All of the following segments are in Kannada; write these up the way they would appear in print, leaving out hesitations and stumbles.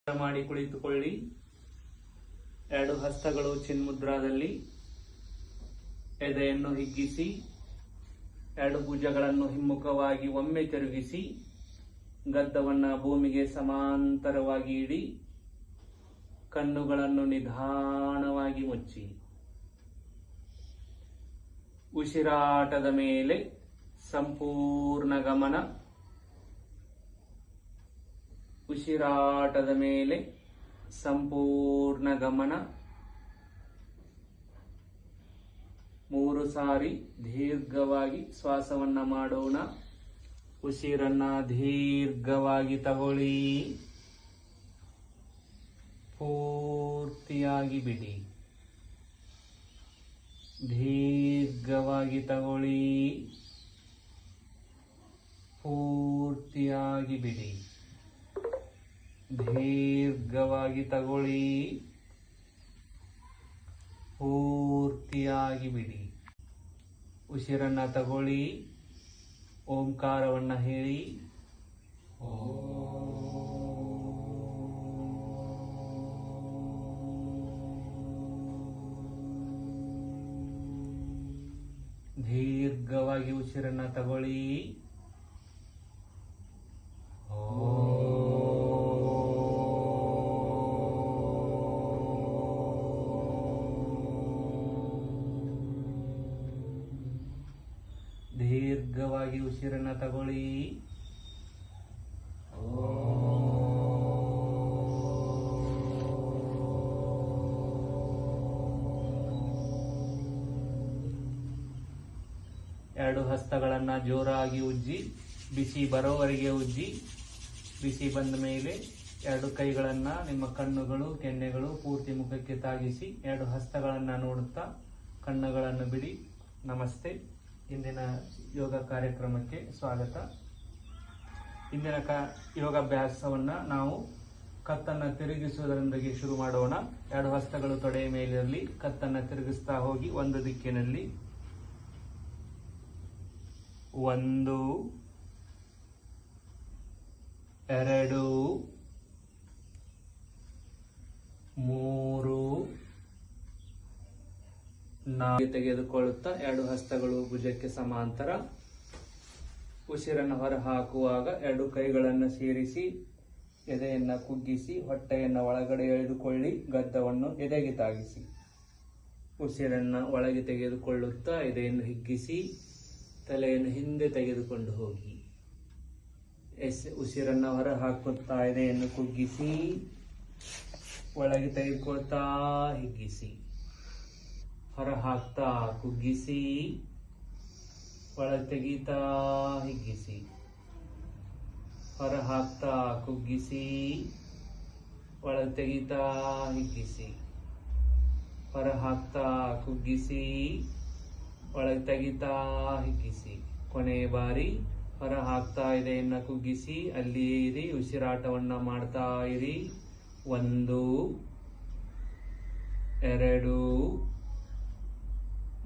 ಮಾಡಿ ಕುಳಿತುಕೊಳ್ಳಿ. ಎರಡು ಹಸ್ತಗಳು ಚಿನ್ಮುದ್ರಾದಲ್ಲಿ. ಎದೆಯನ್ನು ಹಿಗ್ಗಿಸಿ, ಎರಡು ಭುಜಗಳನ್ನು ಹಿಮ್ಮುಖವಾಗಿ ಒಮ್ಮೆ ತಿರುಗಿಸಿ, ಗದ್ದವನ್ನ ಭೂಮಿಗೆ ಸಮಾಂತರವಾಗಿ ಇಡಿ. ಕಣ್ಣುಗಳನ್ನು ನಿಧಾನವಾಗಿ ಮುಚ್ಚಿ. ಉಸಿರಾಟದ ಮೇಲೆ ಸಂಪೂರ್ಣ ಗಮನ. ಉಸಿರಾಟದ ಮೇಲೆ ಸಂಪೂರ್ಣ ಗಮನ. 3 ಸಾರಿ ದೀರ್ಘವಾಗಿ ಶ್ವಾಸವನ್ನ ಮಾಡೋಣ. ಉಸಿರನ್ನ ದೀರ್ಘವಾಗಿ ತಗೊಳ್ಳಿ, ಪೂರ್ತಿಯಾಗಿ ಬಿಡಿ. ದೀರ್ಘವಾಗಿ ತಗೊಳ್ಳಿ, ಪೂರ್ತಿಯಾಗಿ ಬಿಡಿ. ದೀರ್ಘವಾಗಿ ತಗೊಳ್ಳಿ, ಪೂರ್ತಿಯಾಗಿ ಬಿಡಿ. ಉಸಿರನ್ನ ತಗೊಳ್ಳಿ, ಓಂಕಾರವನ್ನ ಹೇಳಿ. ದೀರ್ಘವಾಗಿ ಉಸಿರನ್ನ ತಗೊಳ್ಳಿ. ದೀರ್ಘವಾಗಿ ಉಸಿರನ್ನ ತಗೊಳ್ಳಿ. ಎರಡು ಹಸ್ತಗಳನ್ನ ಜೋರಾಗಿ ಉಜ್ಜಿ, ಬಿಸಿ ಬರೋವರೆಗೆ ಉಜ್ಜಿ. ಬಿಸಿ ಬಂದ ಮೇಲೆ ಎರಡು ಕೈಗಳನ್ನ ನಿಮ್ಮ ಕಣ್ಣುಗಳು, ಕೆನ್ನೆಗಳು ಪೂರ್ತಿ ಮುಖಕ್ಕೆ ತಾಗಿಸಿ, ಎರಡು ಹಸ್ತಗಳನ್ನ ನೋಡುತ್ತಾ ಕಣ್ಣುಗಳನ್ನು ಬಿಡಿ. ನಮಸ್ತೆ. ಇಂದಿನ ಯೋಗ ಕಾರ್ಯಕ್ರಮಕ್ಕೆ ಸ್ವಾಗತ. ಇಂದಿನ ಯೋಗಾಭ್ಯಾಸವನ್ನ ನಾವು ಕತ್ತನ್ನ ತಿರುಗಿಸುವುದರೊಂದಿಗೆ ಶುರು ಮಾಡೋಣ. ಎರಡು ಹಸ್ತಗಳು ತೊಡೆಯ ಮೇಲಿರಲಿ. ಕತ್ತನ್ನ ತಿರುಗಿಸ್ತಾ ಹೋಗಿ ಒಂದು ದಿಕ್ಕಿನಲ್ಲಿ. 1 2 3 4 ತೆಗೆದುಕೊಳ್ಳುತ್ತಾ ಎರಡು ಹಸ್ತಗಳು ಭುಜಕ್ಕೆ ಸಮಾಂತರ. ಉಸಿರನ್ನು ಹೊರ ಹಾಕುವಾಗ ಎರಡು ಕೈಗಳನ್ನು ಸೇರಿಸಿ, ಎದೆಯನ್ನ ಕುಗ್ಗಿಸಿ, ಹೊಟ್ಟೆಯನ್ನು ಒಳಗಡೆ ಎಳೆದುಕೊಳ್ಳಿ. ಗದ್ದವನ್ನು ಎದೆಗೆ ತಾಗಿಸಿ. ಉಸಿರನ್ನ ಒಳಗೆ ತೆಗೆದುಕೊಳ್ಳುತ್ತಾ ಎದೆಯನ್ನು ಹಿಗ್ಗಿಸಿ, ತಲೆಯನ್ನು ಹಿಂದೆ ತೆಗೆದುಕೊಂಡು ಹೋಗಿ. ಉಸಿರನ್ನ ಹೊರ ಹಾಕುತ್ತಾ ಎದೆಯನ್ನು ಕುಗ್ಗಿಸಿ, ಒಳಗೆ ತೆಗೆದುಕೊಳ್ತಾ ಹಿಗ್ಗಿಸಿ. ಹೊರ ಹಾಕ್ತಾ ಕುಗ್ಗಿಸಿ, ಒಳಗೆ ತೆಗೀತಾ ಹಿಗ್ಗಿಸಿ. ಹೊರ ಹಾಕ್ತಾ ಕುಗ್ಗಿಸಿ, ಒಳಗೆ ತೆಗೀತಾ ಹಿಗ್ಗಿಸಿ. ಹೊರ ಹಾಕ್ತಾ ಕುಗ್ಗಿಸಿ, ಒಳಗೆ ತೆಗಿತಾ ಹಿಗ್ಗಿಸಿ. ಕೊನೆಯ ಬಾರಿ ಹೊರ ಹಾಕ್ತಾ ಎದೆಯನ್ನ ಕುಗ್ಗಿಸಿ, ಅಲ್ಲಿಯೇ ಇರಿ. ಉಸಿರಾಟವನ್ನ ಮಾಡ್ತಾ ಇರಿ. 1 2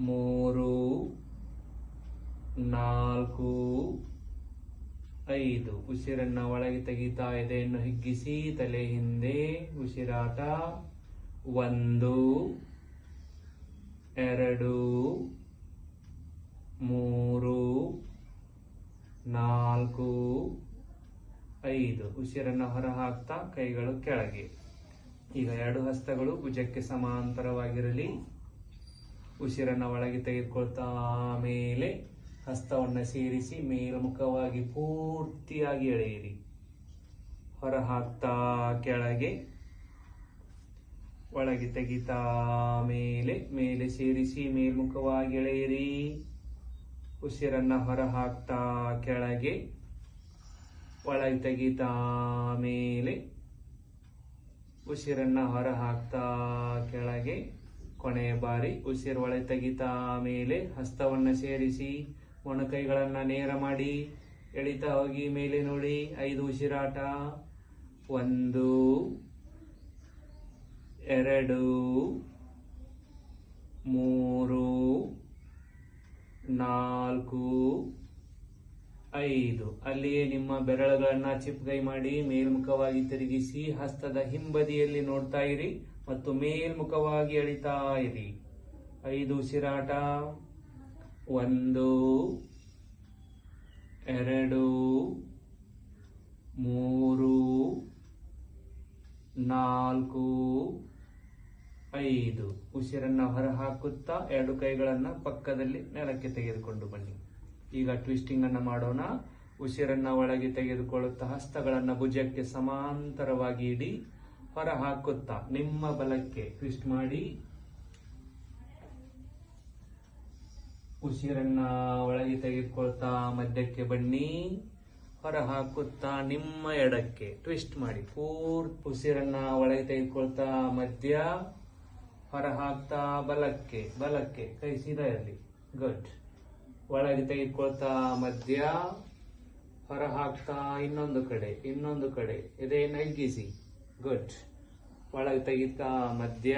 3 4 5. ಉಸಿರನ್ನ ಒಳಗೆ ತೆಗಿತಾ ಎದೆಯನ್ನು ಹಿಗ್ಗಿಸಿ, ತಲೆ ಹಿಂದೆ. ಉಸಿರಾಟ 1 2 3 4 5. ಉಸಿರನ್ನ ಹೊರ ಹಾಕ್ತಾ ಕೈಗಳು ಕೆಳಗೆ. ಈಗ ಎರಡು ಹಸ್ತಗಳು ಭುಜಕ್ಕೆ ಸಮಾಂತರವಾಗಿರಲಿ. ಉಸಿರನ್ನ ಒಳಗೆ ತೆಗೆದುಕೊಳ್ತಾ ಮೇಲೆ ಹಸ್ತವನ್ನ ಸೇರಿಸಿ ಮೇಲ್ಮುಖವಾಗಿ ಪೂರ್ತಿಯಾಗಿ ಎಳೆಯಿರಿ. ಹೊರ ಹಾಕ್ತಾ ಕೆಳಗೆ, ಒಳಗೆ ತೆಗಿತಾ ಮೇಲೆ, ಮೇಲೆ ಸೇರಿಸಿ ಮೇಲ್ಮುಖವಾಗಿ ಎಳೆಯಿರಿ. ಉಸಿರನ್ನ ಹೊರ ಹಾಕ್ತಾ ಕೆಳಗೆ, ಒಳಗೆ ತೆಗಿತಾ ಮೇಲೆ. ಉಸಿರನ್ನ ಹೊರ ಹಾಕ್ತಾ ಕೆಳಗೆ. ಕೊನೆಯ ಬಾರಿ ಉಸಿರು ಒಳಗೆ ತೆಗಿತಾ ಮೇಲೆ ಹಸ್ತವನ್ನ ಸೇರಿಸಿ ಮೊಣಕೈಗಳನ್ನ ನೇರ ಮಾಡಿ ಎಳಿತಾ ಹೋಗಿ ಮೇಲೆ ನೋಡಿ. 5 ಉಸಿರಾಟ. 1 2 3 4 5. ಅಲ್ಲಿಯೇ ನಿಮ್ಮ ಬೆರಳುಗಳನ್ನ ಚಿಪ್ಗೈ ಮಾಡಿ ಮೇಲ್ಮುಖವಾಗಿ ತಿರುಗಿಸಿ ಹಸ್ತದ ಹಿಂಬದಿಯಲ್ಲಿ ನೋಡ್ತಾ ಇರಿ ಮತ್ತು ಮೇಲ್ಮುಖವಾಗಿ ಎಳಿತಾ ಇರಿ. 5 ಉಸಿರಾಟ. 1 2 3 4 5. ಉಸಿರನ್ನ ಹೊರ ಹಾಕುತ್ತಾ 2 ಕೈಗಳನ್ನ ಪಕ್ಕದಲ್ಲಿ ನೆಲಕ್ಕೆ ತೆಗೆದುಕೊಂಡು ಬನ್ನಿ. ಈಗ ಟ್ವಿಸ್ಟಿಂಗ್ ಅನ್ನ ಮಾಡೋಣ. ಉಸಿರನ್ನ ಒಳಗೆ ತೆಗೆದುಕೊಳ್ಳುತ್ತಾ ಹಸ್ತಗಳನ್ನ ಭುಜಕ್ಕೆ ಸಮಾಂತರವಾಗಿ ಇಡಿ. ಹೊರ ಹಾಕುತ್ತಾ ನಿಮ್ಮ ಬಲಕ್ಕೆ ಟ್ವಿಸ್ಟ್ ಮಾಡಿ. ಉಸಿರನ್ನ ಒಳಗೆ ತೆಗೆದುಕೊಳ್ತಾ ಮಧ್ಯಕ್ಕೆ ಬನ್ನಿ. ಹೊರ ಹಾಕುತ್ತಾ ನಿಮ್ಮ ಎಡಕ್ಕೆ ಟ್ವಿಸ್ಟ್ ಮಾಡಿ. ಉಸಿರನ್ನ ಒಳಗೆ ತೆಗೆದುಕೊಳ್ತಾ ಮಧ್ಯ. ಹೊರ ಹಾಕ್ತಾ ಬಲಕ್ಕೆ ಬಲಕ್ಕೆ ಕೈ ಸೀದಾ ಇರಲಿ. ಗುಡ್. ಒಳಗೆ ತೆಗೆದುಕೊಳ್ತಾ ಮಧ್ಯ. ಹೊರ ಹಾಕ್ತಾ ಇನ್ನೊಂದು ಕಡೆ ಎದೆಯನ್ನು ಹಿಗ್ಗಿಸಿ. ಗುಡ್. ಒಳಗೆ ತೆಗಿತಾ ಮಧ್ಯ.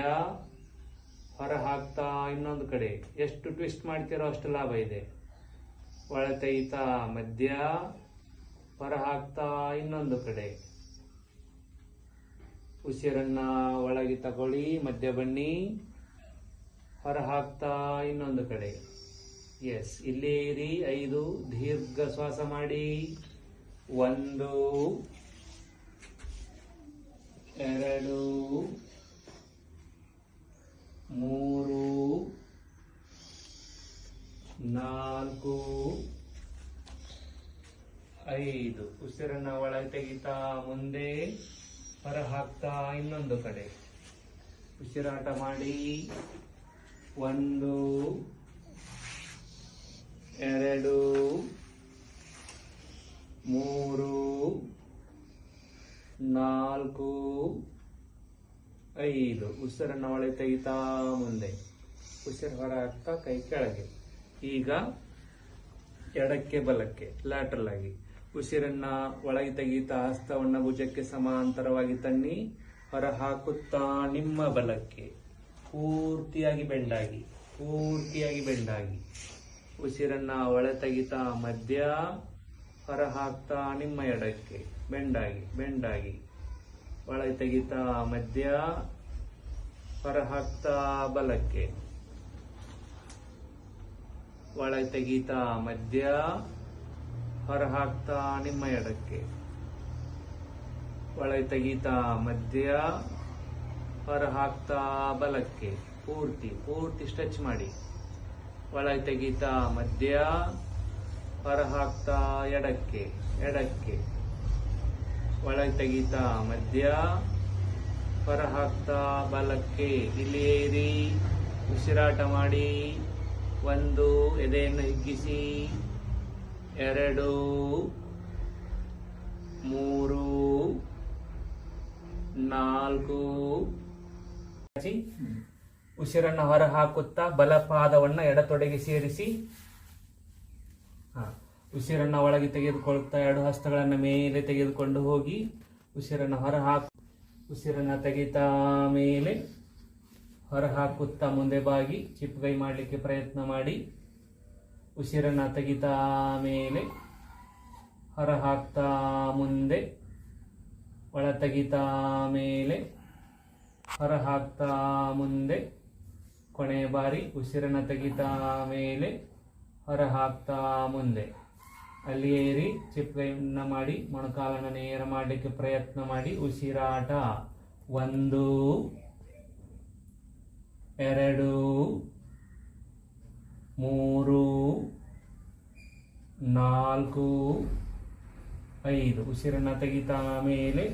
ಹೊರ ಹಾಕ್ತಾ ಇನ್ನೊಂದು ಕಡೆ. ಎಷ್ಟು ಟ್ವಿಸ್ಟ್ ಮಾಡ್ತೀರೋ ಅಷ್ಟು ಲಾಭ ಇದೆ. ಒಳಗೆ ತೆಗಿತಾ ಮಧ್ಯ. ಹೊರ ಹಾಕ್ತಾ ಇನ್ನೊಂದು ಕಡೆ. ಉಸಿರನ್ನ ಒಳಗೆ ತಗೊಳ್ಳಿ, ಮಧ್ಯ ಬನ್ನಿ. ಹೊರ ಹಾಕ್ತಾ ಇನ್ನೊಂದು ಕಡೆ. ಎಸ್, ಇಲ್ಲೇ ಇರಿ. 5 ದೀರ್ಘ ಶ್ವಾಸ ಮಾಡಿ. 1 2 3 4 5. ಉಸಿರನ್ನ ಒಳಗೆ ತೆಗಿತಾ ಮುಂದೆ. ಹೊರ ಹಾಕ್ತಾ ಇನ್ನೊಂದು ಕಡೆ. ಉಸಿರಾಟ ಮಾಡಿ. 1 2 3 4 5. ಉಸಿರನ್ನ ಒಳಗೆ ತೆಗಿತಾ ಮುಂದೆ. ಉಸಿರು ಹೊರ ಹಾಕ್ತಾ ಕೈ ಕೆಳಗೆ. ಈಗ ಎಡಕ್ಕೆ ಬಲಕ್ಕೆ ಲ್ಯಾಟರಲ್ ಆಗಿ ಉಸಿರನ್ನ ಒಳಗೆ ತೆಗಿತಾ ಹಸ್ತವನ್ನ ಭುಜಕ್ಕೆ ಸಮಾಂತರವಾಗಿ ತನ್ನಿ. ಹೊರ ಹಾಕುತ್ತಾ ನಿಮ್ಮ ಬಲಕ್ಕೆ ಪೂರ್ತಿಯಾಗಿ ಬೆಂಡಾಗಿ. ಉಸಿರನ್ನ ಒಳ ತೆಗಿತಾ ಮಧ್ಯ. ಹೊರ ಹಾಕ್ತಾ ನಿಮ್ಮ ಎಡಕ್ಕೆ ಬೆಂಡಾಗಿ. ಒಳಗೆ ತೆಗಿತಾ ಮಧ್ಯ. ಹೊರ ಹಾಕ್ತಾ ಬಲಕ್ಕೆ. ಒಳಗೆ ತೆಗಿತಾ ಮಧ್ಯ. ಹೊರ ಹಾಕ್ತಾ ನಿಮ್ಮ ಎಡಕ್ಕೆ. ಒಳಗೆ ತೆಗಿತಾ ಮಧ್ಯ. ಹೊರ ಹಾಕ್ತಾ ಬಲಕ್ಕೆ. ಪೂರ್ತಿ ಸ್ಟ್ರೆಚ್ ಮಾಡಿ. ಒಳಗೆ ತೆಗಿತಾ ಮಧ್ಯ. ಹೊರ ಹಾಕ್ತಾ ಎಡಕ್ಕೆ. ಒಳಗೆ ತೆಗಿತಾ ಮಧ್ಯ. ಹೊರ ಹಾಕ್ತಾ ಬಲಕ್ಕೆ. ಇಲ್ಲಿಯೇ ಇರಿ. ಉಸಿರಾಟ ಮಾಡಿ. 1 ಎದೆಯನ್ನು ಹಿಗ್ಗಿಸಿ. 2 3 4. ಉಸಿರನ್ನ ಹೊರ ಹಾಕುತ್ತಾ ಬಲಪಾದವನ್ನ ಎಡತೊಡೆಗೆ ಸೇರಿಸಿ. ಉಸಿರನ್ನ ಒಳಗೆ ತೆಗೆದುಕೊಳ್ಳುತ್ತಾ 2 ಹಸ್ತಗಳನ್ನ ಮೇಲೆ ತೆಗೆದುಕೊಂಡು ಹೋಗಿ ಉಸಿರನ್ನ ಉಸಿರನ್ನ ತೆಗಿತಾ ಮೇಲೆ ಹೊರ ಹಾಕುತ್ತಾ ಮುಂದೆ ಬಾಗಿ ಚಿಪ್ಪುಗೈ ಮಾಡಲಿಕ್ಕೆ ಪ್ರಯತ್ನ ಮಾಡಿ. ಉಸಿರನ್ನ ತೆಗಿತಾ ಮೇಲೆ ಹೊರ ಹಾಕ್ತಾ ಮುಂದೆ. ಒಳ ತೆಗಿತಾ ಮೇಲೆ ಹೊರ ಹಾಕ್ತಾ ಮುಂದೆ. ಕೊನೆಯ ಬಾರಿ ಉಸಿರನ್ನ ತೆಗಿತಾ ಮೇಲೆ ಹೊರ ಹಾಕ್ತಾ ಮುಂದೆ. ಅಲ್ಲಿಯೇ ಇರಿ. ಚಿಪ್ಪುಗೈಯನ್ನ ಮಾಡಿ ಮೊಣಕಾಲನ್ನು ನೇರ ಮಾಡಲಿಕ್ಕೆ ಪ್ರಯತ್ನ ಮಾಡಿ. ಉಸಿರಾಟ. 1 2 3 4 5. ಉಸಿರನ್ನ ತೆಗಿತಾ ಮೇಲೆ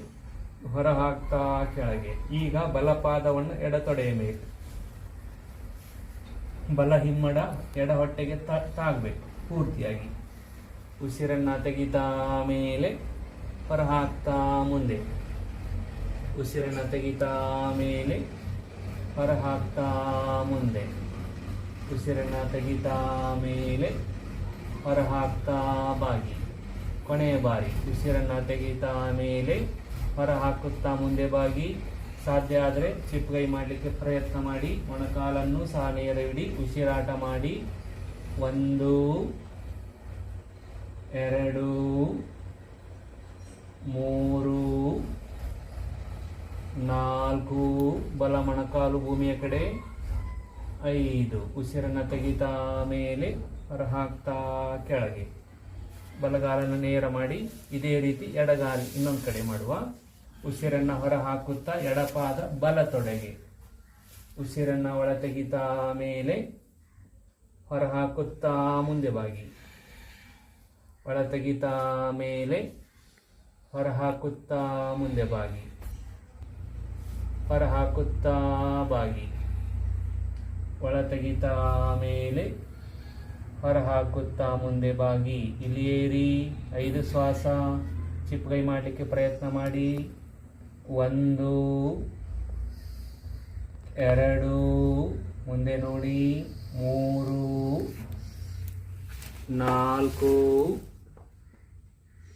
ಹೊರ ಹಾಕ್ತಾ ಕೆಳಗೆ. ಈಗ ಬಲಪಾದವನ್ನು ಎಡತೊಡೆಯ ಮೇಲೆ. ಬಲ ಹಿಮ್ಮಡ ಎಡ ಹೊಟ್ಟೆಗೆ ತಾಗಬೇಕು ಪೂರ್ತಿಯಾಗಿ. ಉಸಿರನ್ನ ತೆಗಿತಾ ಮೇಲೆ ಹೊರ ಹಾಕ್ತಾ ಮುಂದೆ. ಉಸಿರನ್ನ ತೆಗಿತಾ ಮೇಲೆ ಹೊರ ಹಾಕ್ತಾ ಮುಂದೆ. ಉಸಿರನ್ನ ತೆಗಿತಾ ಮೇಲೆ ಹೊರ ಹಾಕ್ತಾ ಬಾಗಿ. ಕೊನೆಯ ಬಾರಿ ಉಸಿರನ್ನ ತೆಗಿತಾ ಮೇಲೆ ಹೊರ ಹಾಕುತ್ತಾ ಮುಂದೆ ಬಾಗಿ. ಸಾಧ್ಯ ಆದರೆ ಚಿಪ್ಪುಗೈ ಮಾಡಲಿಕ್ಕೆ ಪ್ರಯತ್ನ ಮಾಡಿ. ಮೊಣಕಾಲನ್ನು ಸಹ ನೇರವಿಡಿ. ಉಸಿರಾಟ ಮಾಡಿ. 1 2 3 4 ಬಲ ಮೊಣಕಾಲು ಭೂಮಿಯ ಕಡೆ 5. ಉಸಿರನ್ನು ತೆಗಿತಾ ಮೇಲೆ ಹೊರಹಾಕ್ತಾ ಕೆಳಗೆ. ಬಲಗಾಲನ್ನು ನೇರ ಮಾಡಿ ಇದೇ ರೀತಿ ಎಡಗಾಲು ಇನ್ನೊಂದು ಕಡೆ ಮಾಡುವ. ಉಸಿರನ್ನು ಹೊರ ಹಾಕುತ್ತಾ ಎಡಪಾದ ಬಲ ತೊಡೆಗೆ. ಉಸಿರನ್ನು ಒಳ ತೆಗಿತಾ ಮೇಲೆ ಹೊರ ಹಾಕುತ್ತಾ ಮುಂದೆ ಬಾಗಿ. ಒಳ ತೆಗಿತಾ ಮೇಲೆ ಹೊರ ಹಾಕುತ್ತಾ ಮುಂದೆ ಬಾಗಿ. ಹೊರ ಹಾಕುತ್ತಾ ಬಾಗಿ. ಒಳ ತೆಗಿತಾ ಮೇಲೆ ಹೊರ ಹಾಕುತ್ತಾ ಮುಂದೆ ಬಾಗಿ. ಇಲ್ಲಿ ಏರಿ 5 ಶ್ವಾಸ. ಚಿಪ್ಪಗೈ ಮಾಡಲಿಕ್ಕೆ ಪ್ರಯತ್ನ ಮಾಡಿ. 1 2 ಮುಂದೆ ನೋಡಿ. 3 4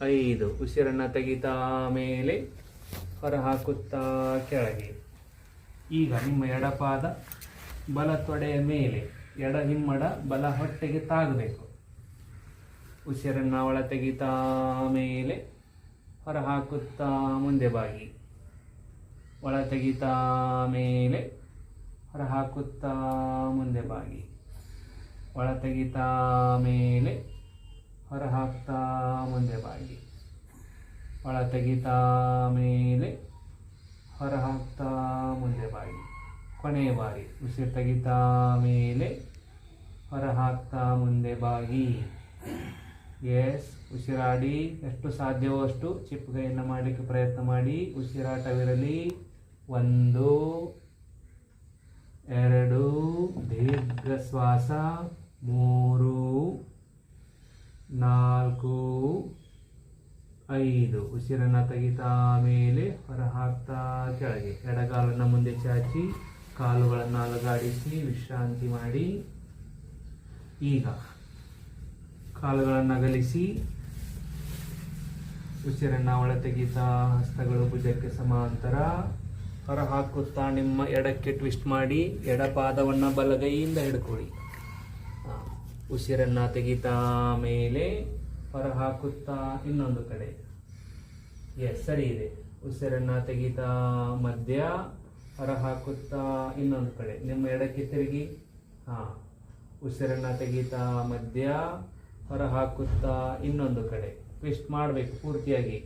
5. ಉಸಿರನ್ನು ತೆಗಿತಾ ಮೇಲೆ ಹೊರ ಹಾಕುತ್ತಾ ಕೆಳಗೆ. ಈಗ ನಿಮ್ಮ ಎಡಪಾದ ಬಲ ತೊಡೆಯ ಮೇಲೆ, ಎಡ ಹಿಮ್ಮಡ ಬಲ ಹೊಟ್ಟೆಗೆ ತಾಗಬೇಕು. ಉಸಿರನ್ನು ಒಳ ತೆಗಿತಾ ಮೇಲೆ ಹೊರ ಹಾಕುತ್ತಾ ಮುಂದೆ ಬಾಗಿ. ಒಳ ತೆಗಿತಾ ಮೇಲೆ ಹೊರ ಹಾಕುತ್ತಾ ಮುಂದೆ ಬಾಗಿ. ಒಳ ತೆಗಿತಾ ಮೇಲೆ ಹೊರ ಹಾಕ್ತಾ ಮುಂದೆ ಬಾಗಿ. ಒಳ ತೆಗಿತಾ ಮೇಲೆ ಹೊರ ಹಾಕ್ತಾ ಮುಂದೆ ಬಾಗಿ. ಕೊನೆಯ ಬಾರಿ ಉಸಿರು ತೆಗಿತಾ ಮೇಲೆ ಹೊರ ಹಾಕ್ತಾ ಮುಂದೆ ಬಾಗಿ. ಎಸ್, ಉಸಿರಾಡಿ ಎಷ್ಟು ಸಾಧ್ಯವೋ ಅಷ್ಟು ಚಿಪ್ಪುಗೈಯನ್ನು ಮಾಡಲಿಕ್ಕೆ ಪ್ರಯತ್ನ ಮಾಡಿ. ಉಸಿರಾಟವಿರಲಿ. 1 2 ದೀರ್ಘ ಶ್ವಾಸ. 3 4 5. ಉಸಿರನ್ನು ತೆಗಿತಾ ಮೇಲೆ ಹೊರ ಹಾಕ್ತಾ ಕೆಳಗೆ. ಎಡಗಾಲನ್ನು ಮುಂದೆ ಚಾಚಿ ಕಾಲುಗಳನ್ನು ಅಲುಗಾಡಿಸಿ ವಿಶ್ರಾಂತಿ ಮಾಡಿ. ಈಗ ಕಾಲುಗಳನ್ನು ಅಗಲಿಸಿ ಉಸಿರನ್ನು ಒಳ ತೆಗಿತಾ ಹಸ್ತಗಳು ಭುಜಕ್ಕೆ ಸಮಾಂತರ. ಹೊರ ಹಾಕುತ್ತಾ ನಿಮ್ಮ ಎಡಕ್ಕೆ ಟ್ವಿಸ್ಟ್ ಮಾಡಿ ಎಡಪಾದವನ್ನು ಬಲಗೈಯಿಂದ ಹಿಡ್ಕೊಳ್ಳಿ. ಉಸಿರನ್ನು ತೆಗಿತಾ ಮೇಲೆ ಹೊರ ಹಾಕುತ್ತಾ ಇನ್ನೊಂದು ಕಡೆ. ಎಸ್, ಸರಿ ಇದೆ. ಉಸಿರನ್ನು ತೆಗಿತಾ ಮಧ್ಯ, ಹೊರ ಹಾಕುತ್ತಾ ಇನ್ನೊಂದು ಕಡೆ. ನಿಮ್ಮ ಎಡಕ್ಕೆ ತಿರುಗಿ. ಉಸಿರನ್ನು ತೆಗಿತಾ ಮಧ್ಯ, ಹೊರ ಹಾಕುತ್ತಾ ಇನ್ನೊಂದು ಕಡೆ. ಟ್ವಿಸ್ಟ್ ಮಾಡಬೇಕು ಪೂರ್ತಿಯಾಗಿ.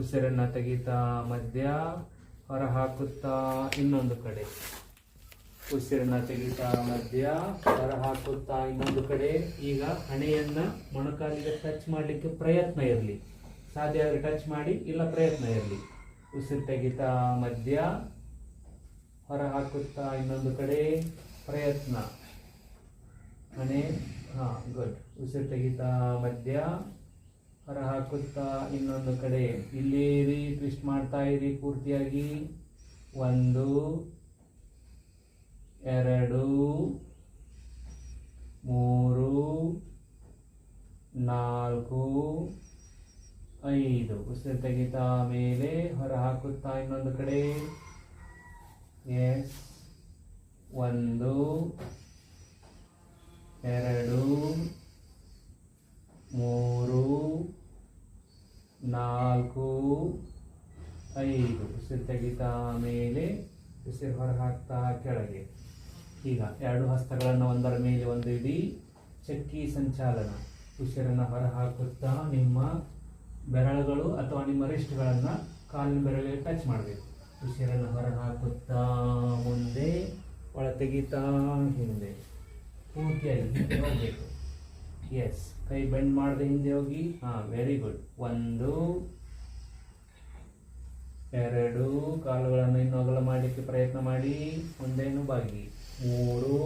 ಉಸಿರನ್ನು ತೆಗಿತಾ ಮಧ್ಯ, ಹೊರ ಹಾಕುತ್ತಾ ಇನ್ನೊಂದು ಕಡೆ. ಉಸಿರನ್ನು ತೆಗಿತಾ ಮಧ್ಯ, ಹೊರ ಹಾಕುತ್ತಾ ಇನ್ನೊಂದು ಕಡೆ. ಈಗ ಹಣೆಯನ್ನು ಮೊಣಕಾಲಿಗೆ ಟಚ್ ಮಾಡಲಿಕ್ಕೆ ಪ್ರಯತ್ನ ಇರಲಿ. ಸಾಧ್ಯ ಆದರೆ ಟಚ್ ಮಾಡಿ, ಇಲ್ಲ ಪ್ರಯತ್ನ ಇರಲಿ. ಉಸಿರು ತೆಗಿತಾ ಮಧ್ಯ, ಹೊರ ಹಾಕುತ್ತಾ ಇನ್ನೊಂದು ಕಡೆ. ಪ್ರಯತ್ನ. ಹಣೆ. ಗುಡ್. ಉಸಿರು ತೆಗಿತಾ ಮಧ್ಯ, ಹೊರ ಹಾಕುತ್ತಾ ಇನ್ನೊಂದು ಕಡೆ. ಇಲ್ಲೇರಿ ಟ್ವಿಸ್ಟ್ ಮಾಡ್ತಾ ಇರಿ ಪೂರ್ತಿಯಾಗಿ. 1 2 3 4 5. ಉಸಿರು ತೆಗಿತಾ ಮೇಲೆ ಹೊರ ಹಾಕುತ್ತಾ ಇನ್ನೊಂದು ಕಡೆ. ಎಸ್. 1 2 3 4 5. ಉಸಿರು ತೆಗಿತಾ ಮೇಲೆ ಉಸಿರು ಹೊರ ಹಾಕ್ತಾ ಕೆಳಗೆ. ಈಗ 2 ಹಸ್ತಗಳನ್ನು ಒಂದರ ಮೇಲೆ ಒಂದು ಇಡಿ. ಚಕ್ಕಿ ಸಂಚಾಲನ. ಉಸಿರನ್ನು ಹೊರ ಹಾಕುತ್ತಾ ನಿಮ್ಮ ಬೆರಳುಗಳು ಅಥವಾ ನಿಮ್ಮ ರಿಸ್ಟ್ಗಳನ್ನು ಕಾಲಿನ ಬೆರಳಿಗೆ ಟಚ್ ಮಾಡಬೇಕು. ಉಸಿರನ್ನು ಹೊರ ಹಾಕುತ್ತಾ ಮುಂದೆ, ಒಳ ತೆಗಿತಾ ಹಿಂದೆ. ಪೂರ್ತಿಯಾಗಿ ಹೋಗಬೇಕು. ಎಸ್. ಕೈ ಬೆಂಡ್ ಮಾಡದೆ ಹಿಂದೆ ಹೋಗಿ. Very good. 1 2. ಕಾಲುಗಳನ್ನು ಇನ್ನೂ ಅಗಲ ಮಾಡಲಿಕ್ಕೆ ಪ್ರಯತ್ನ ಮಾಡಿ. ಮುಂದೇನು ಬಾಗಿ. 3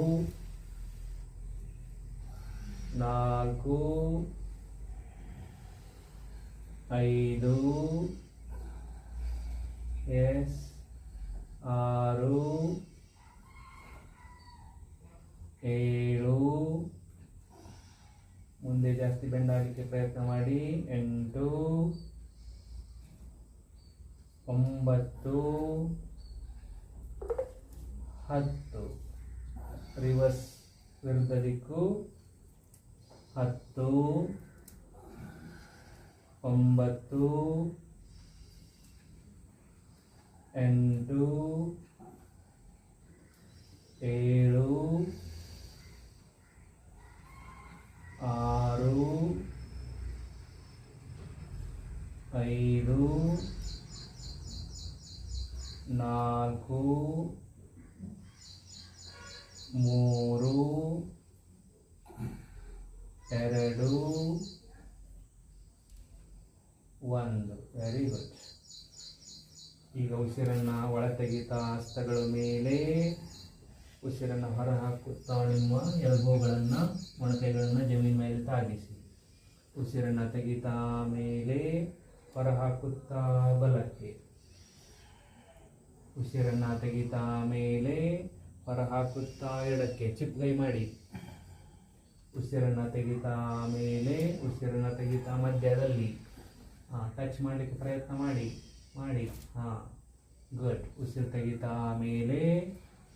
4 5. ಎಸ್. 6 7. ಮುಂದೆ ಜಾಸ್ತಿ ಬೆಂಡ್ ಆಗಲಿಕ್ಕೆ ಪ್ರಯತ್ನ ಮಾಡಿ. 8 9 10. ರಿವರ್ಸ್ ವಿರುದ್ಧ ದಿಕ್ಕು. 10 9 8 7 6 5 4 3 2 1. Very good. ಈಗ ಉಸಿರನ್ನು ಒಳ ತೆಗಿತಾ ಹಸ್ತಗಳ ಮೇಲೆ, ಉಸಿರನ್ನು ಹೊರ ಹಾಕುತ್ತಾ ನಿಮ್ಮ ಎಲ್ಬೋಗಳನ್ನು ಮೊಣಕೈಗಳನ್ನು ಜಮೀನ್ ಮೇಲೆ ತಾಗಿಸಿ. ಉಸಿರನ್ನು ತೆಗಿತಾ ಮೇಲೆ ಹೊರ ಹಾಕುತ್ತಾ ಬಲಕ್ಕೆ. ಉಸಿರನ್ನು ತೆಗಿತಾ ಮೇಲೆ ಹೊರ ಹಾಕುತ್ತಾ ಎಡಕ್ಕೆ. ಚಿಪ್ಗೈ ಮಾಡಿ. ಉಸಿರನ್ನು ತೆಗಿತಾ ಮೇಲೆ, ಉಸಿರನ್ನು ತೆಗಿತಾ ಮಧ್ಯದಲ್ಲಿ. ಟಚ್ ಮಾಡಲಿಕ್ಕೆ ಪ್ರಯತ್ನ ಮಾಡಿ. ಗುಡ್. ಉಸಿರು ತೆಗಿತಾ ಮೇಲೆ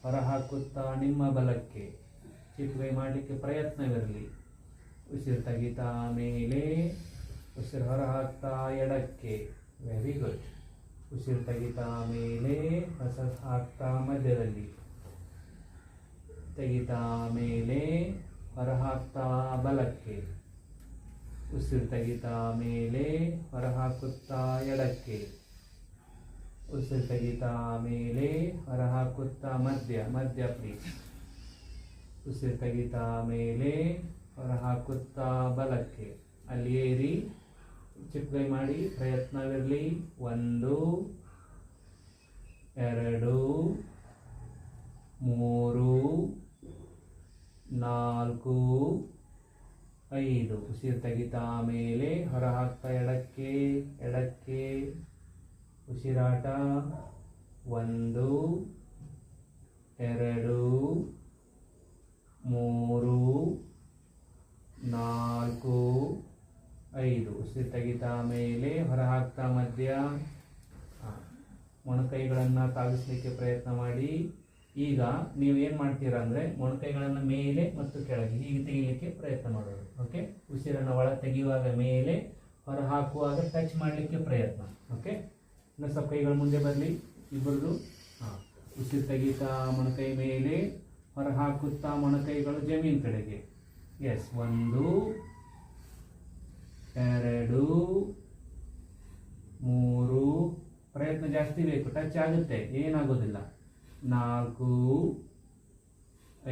ಹೊರ ಹಾಕುತ್ತಾ ನಿಮ್ಮ ಬಲಕ್ಕೆ. ಚಿಪ್ಗೈ ಮಾಡಲಿಕ್ಕೆ ಪ್ರಯತ್ನವಿರಲಿ. ಉಸಿರು ತೆಗಿತಾ ಮೇಲೆ, ಉಸಿರು ಹೊರ ಹಾಕ್ತಾ ಎಡಕ್ಕೆ. Very good. ಉಸಿರು ತೆಗಿತಾ ಮೇಲೆ ಹೊಸ ಹಾಕ್ತಾ ಮಧ್ಯದಲ್ಲಿ. ತೆಗಿತಾ ಮೇಲೆ ಹೊರ ಹಾಕ್ತಾ ಬಲಕ್ಕೆ. ಉಸಿರು ತೆಗಿತಾ ಮೇಲೆ ಹೊರ ಹಾಕುತ್ತಾ ಎಡಕ್ಕೆ. ಉಸಿರು ತೆಗಿತಾ ಮೇಲೆ ಹೊರ ಹಾಕುತ್ತಾ ಮಧ್ಯ ಪ್ಲೀಸ್. ಉಸಿರು ತೆಗಿತಾ ಮೇಲೆ ಹೊರ ಹಾಕುತ್ತಾ ಬಲಕ್ಕೆ. ಅಲ್ಲಿ ಏರಿ ಚಿಪ್ಗೈ ಮಾಡಿ ಪ್ರಯತ್ನವಿರಲಿ. 1 2 3 4 5. ಉಸಿರು ತೆಗಿತಾ ಮೇಲೆ ಹೊರ ಹಾಕ್ತಾ ಎಡಕ್ಕೆ. ಉಸಿರಾಟ. 1 2 3 4 5. ಉಸಿರು ತೆಗಿತಾ ಮೇಲೆ ಹೊರ ಹಾಕ್ತಾ ಮಧ್ಯ. ಮೊಣಕೈಗಳನ್ನು ತಾಗಿಸ್ಲಿಕ್ಕೆ ಪ್ರಯತ್ನ ಮಾಡಿ. ಈಗ ನೀವೇನು ಮಾಡ್ತೀರಾ ಅಂದರೆ ಮೊಣಕೈಗಳನ್ನು ಮೇಲೆ ಮತ್ತು ಕೆಳಗೆ ಹೀಗೆ ತೆಗಿಲಿಕ್ಕೆ ಪ್ರಯತ್ನ ಮಾಡೋದು. ಓಕೆ. ಉಸಿರನ್ನು ಒಳ ತೆಗೆಯುವಾಗ ಮೇಲೆ, ಹೊರ ಹಾಕುವಾಗ ಟಚ್ ಮಾಡಲಿಕ್ಕೆ ಪ್ರಯತ್ನ. ಓಕೆ. ಇನ್ನು ಸ್ವಲ್ಪ ಕೈಗಳು ಮುಂದೆ ಬರಲಿ ಇಬ್ಬರದು. ಉಸಿರು ತೆಗಿತಾ ಮೊಣಕೈ ಮೇಲೆ, ಹೊರ ಹಾಕುತ್ತಾ ಮೊಣಕೈಗಳು ಜಮೀನ್ ಕಡೆಗೆ. ಎಸ್. 1 2 3. ಪ್ರಯತ್ನ ಜಾಸ್ತಿ ಬೇಕು. ಟಚ್ ಆಗುತ್ತೆ, ಏನಾಗೋದಿಲ್ಲ. 4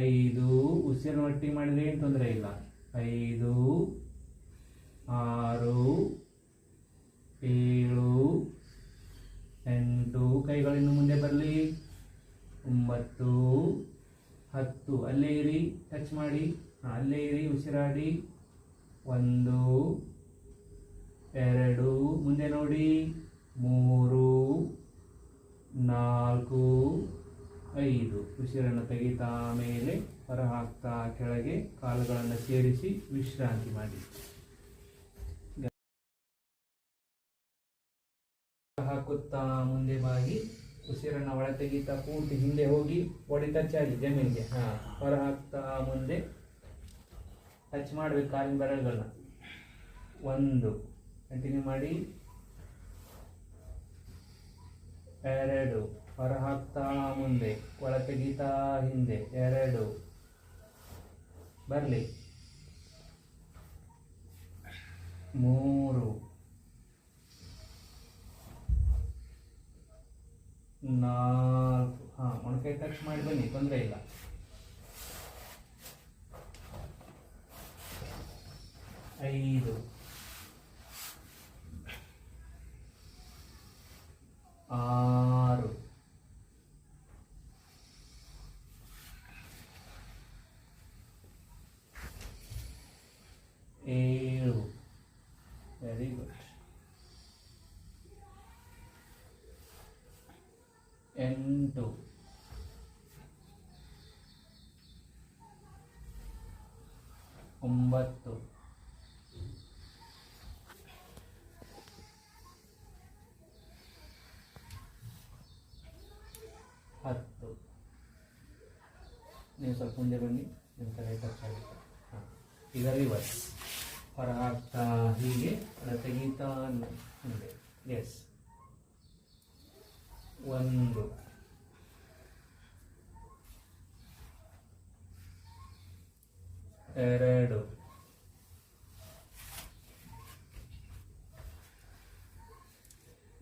5. ಉಸಿರು ಒಟ್ಟಿ ಮಾಡಿದ್ರೆ ಏನು ತೊಂದರೆ ಇಲ್ಲ. 5 6 7 8. ಕೈಗಳಿನ್ನು ಮುಂದೆ ಬರಲಿ. 9 10. ಅಲ್ಲೇ ಇರಿ, ಟಚ್ ಮಾಡಿ. ಅಲ್ಲೇ ಇರಿ, ಉಸಿರಾಡಿ. 1 2. ಮುಂದೆ ನೋಡಿ. 3 4 5. ಉಸಿರನ್ನು ತೆಗಿತಾ ಮೇಲೆ ಹೊರ ಹಾಕ್ತಾ ಕೆಳಗೆ. ಕಾಲುಗಳನ್ನು ಸೇರಿಸಿ ವಿಶ್ರಾಂತಿ ಮಾಡಿ. ಹಾಕುತ್ತಾ ಮುಂದೆ ಬಾಗಿ. ಉಸಿರನ್ನು ಒಳ ತೆಗಿತಾ ಪೂರ್ತಿ ಹಿಂದೆ ಹೋಗಿ ಬಾಡಿ ಟಚ್ ಆಗಿ ಜಮೀನಿಗೆ. ಹೊರ ಹಾಕ್ತಾ ಮುಂದೆ ಟಚ್ ಮಾಡಬೇಕು ಕಾಲಿನ ಬೆರಳುಗಳನ್ನ. 1. ಕಂಟಿನ್ಯೂ ಮಾಡಿ. 2. ಹೊರ ಹಾಕ್ತಾ ಮುಂದೆ, ಒಳ ತೆಗಿತಾ ಹಿಂದೆ. 2 ಬರಲಿ. 3 4. ಮೊಣಕೈ ಟಚ್ ಮಾಡಿ ಬನ್ನಿ, ತೊಂದರೆ ಇಲ್ಲ. 5 6 7. Very good. 8 9 10. ನೀವು ಸ್ವಲ್ಪ ಮುಂದೆ ಬನ್ನಿ, ನಿಮ್ಮ ಕಡೆ ಟಚ್ ಆಗುತ್ತೆ. ಈಗ ರಿವರ್ಸ್. ಹೊರ ಹಾಕ್ತಾ ಹೀಗೆ ಹೊರ ತೆಗೀತಾ ಮುಂದೆ. ಎಸ್. 1 2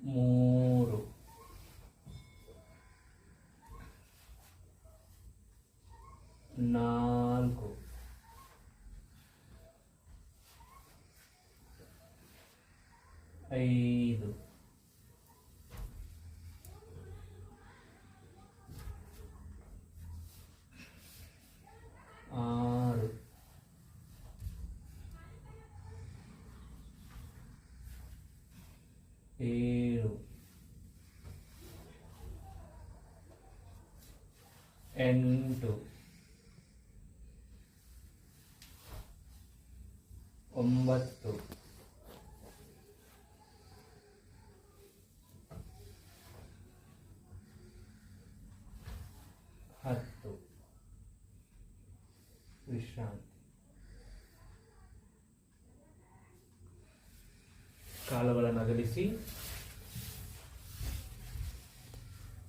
3 4 5 6 7 8 9 10. ವಿಶ್ರಾಂತಿ. ಕಾಲುಗಳನ್ನು ಅಗಲಿಸಿ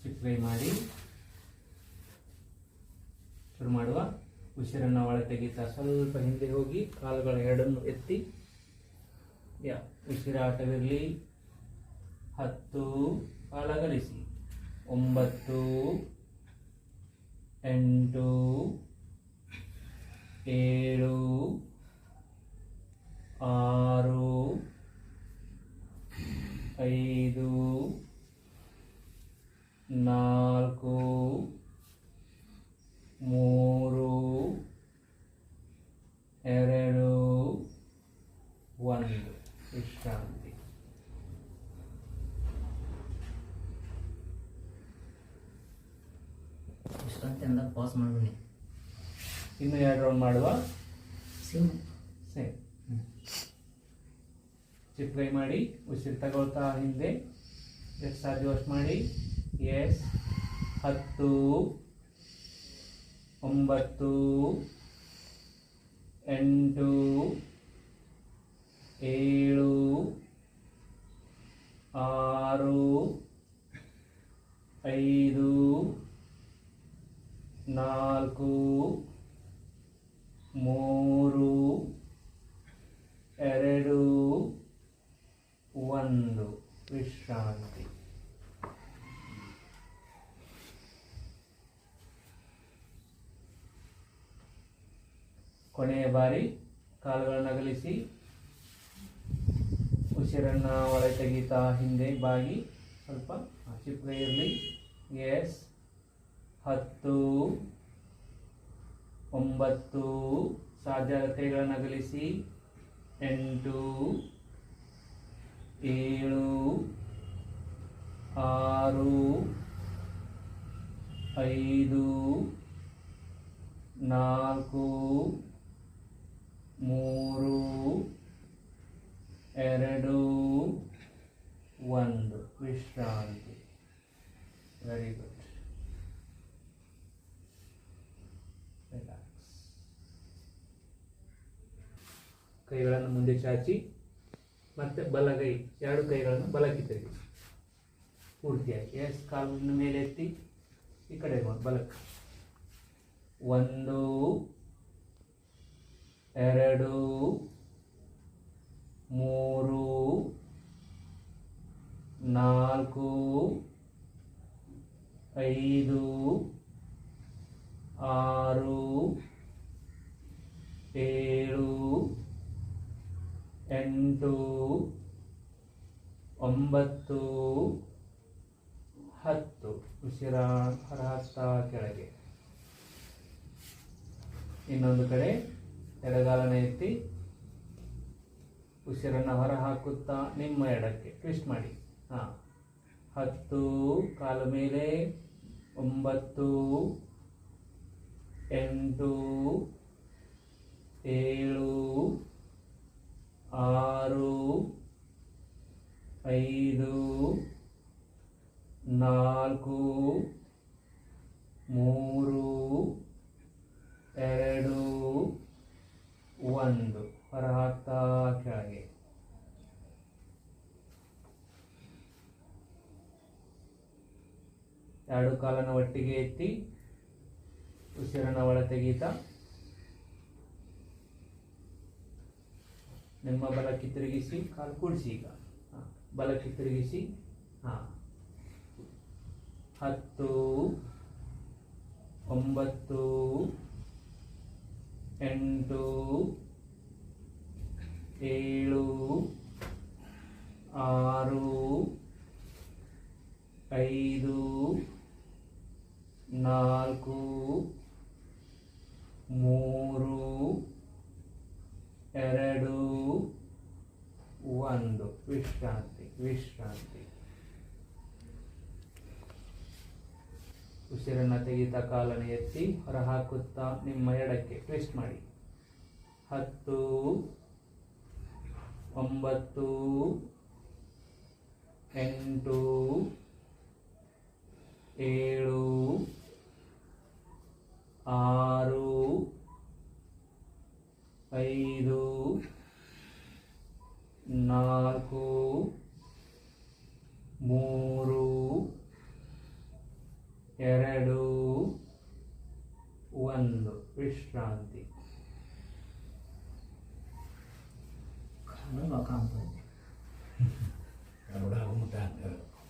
ಚಿಪ್ಕೈ ಮಾಡಿ ಶುರು ಮಾಡುವ. ಉಸಿರನ್ನು ಒಳ ತೆಗಿತಾ ಸ್ವಲ್ಪ ಹಿಂದೆ ಹೋಗಿ ಕಾಲುಗಳ ಎರಡನ್ನು ಎತ್ತಿ ಉಸಿರಾಟವಿರಲಿ. 10 ಕಾಲಗಲಿಸಿ. 9 8 7 6 5 4 3 2 1. ವಿಶ್ರಾಂತಿ. ವಿಶ್ರಾಂತಿ ಅಂದಾಗ ಪಾಸ್ ಮಾಡ್ಬಿಡಿ. ಇನ್ನು 2 ರೌಂಡ್ ಮಾಡುವ. ಸೇಮ್. ಚಿಪ್ಕೈ ಮಾಡಿ ಉಸಿರು ತಗೊಳ್ತಾ ಹಿಂದೆ ಎಷ್ಟು ಸಾಧ್ಯವಷ್ಟು ಮಾಡಿ. ಎಸ್. 10 9 8 7 6 5 4 3 2 1. ವಿಶ್ರಾಂತಿ. ಕೊನೆಯ ಬಾರಿ ಕಾಲುಗಳನ್ನು ಅಗಲಿಸಿ ಉಸಿರನ್ನು ಒಳ ತೆಗೀತಾ ಹಿಂದೆ ಬಾಗಿ ಸ್ವಲ್ಪ ಚಿಪ್ಕೈ ಇರಲಿ. ಎಸ್. 10 9 ಸಾಧ್ಯ ಕೈಗಳನ್ನು ಅಗಲಿಸಿ. 8 7 6 5 4 3 2 1. ವಿಶ್ರಾಂತಿ. Very good. ರಿಲ್ಯಾಕ್ಸ್. ಕೈಗಳನ್ನು ಮುಂದೆ ಚಾಚಿ ಮತ್ತೆ ಬಲಗೈ 2 ಕೈಗಳನ್ನು ಬಲಕ್ಕೆ ತಿರುಗಿಸಿ ಪೂರ್ತಿಯಾಗಿ. ಎಸ್. ಕಾಲನ್ನು ಮೇಲೆ ಎತ್ತಿ ಈ ಕಡೆ ಬಲಕ್ಕೆ. 1 2 3 4 5 6 7 8 9 10. ಉಸಿರ ಹೊರಹಾಕ್ತಾ ಕೆಳಗೆ. ಇನ್ನೊಂದು ಕಡೆ ಎಡಗಾಲನ ಎತ್ತಿ ಉಸಿರನ್ನು ಹೊರ ಹಾಕುತ್ತಾ ನಿಮ್ಮ ಎಡಕ್ಕೆ ಟ್ವಿಸ್ಟ್ ಮಾಡಿ. 10 ಕಾಲು ಮೇಲೆ. 9 8 7 6 5 4 3 2 1. ಹೊರ ಹಾಕ್ತಾ ಕೆಳಗೆ. ಎರಡು ಕಾಲನ್ನು ಒಟ್ಟಿಗೆ ಎತ್ತಿ ಉಸಿರನ್ನು ಒಳ ತೆಗೀತಾ ನಿಮ್ಮ ಬಲಕ್ಕೆ ತಿರುಗಿಸಿ ಕಾಲು ಕೂಡಿಸಿ. ಈಗ ಬಲಕ್ಕೆ ತಿರುಗಿಸಿ. 10 9 8 7 6 5 4 3 2 1. ವಿಶ್ರಾಂತಿ ವಿಶ್ರಾಂತಿ. ಉಸಿರನ್ನು ತೆಗಿತಾ ಕಾಲನ್ನು ಎತ್ತಿ ಹೊರ ಹಾಕುತ್ತಾ ನಿಮ್ಮ ಎಡಕ್ಕೆ ಟ್ವಿಸ್ಟ್ ಮಾಡಿ. 10 9 8 7 6 5 4 3 2 1. ವಿಶ್ರಾಂತಿ.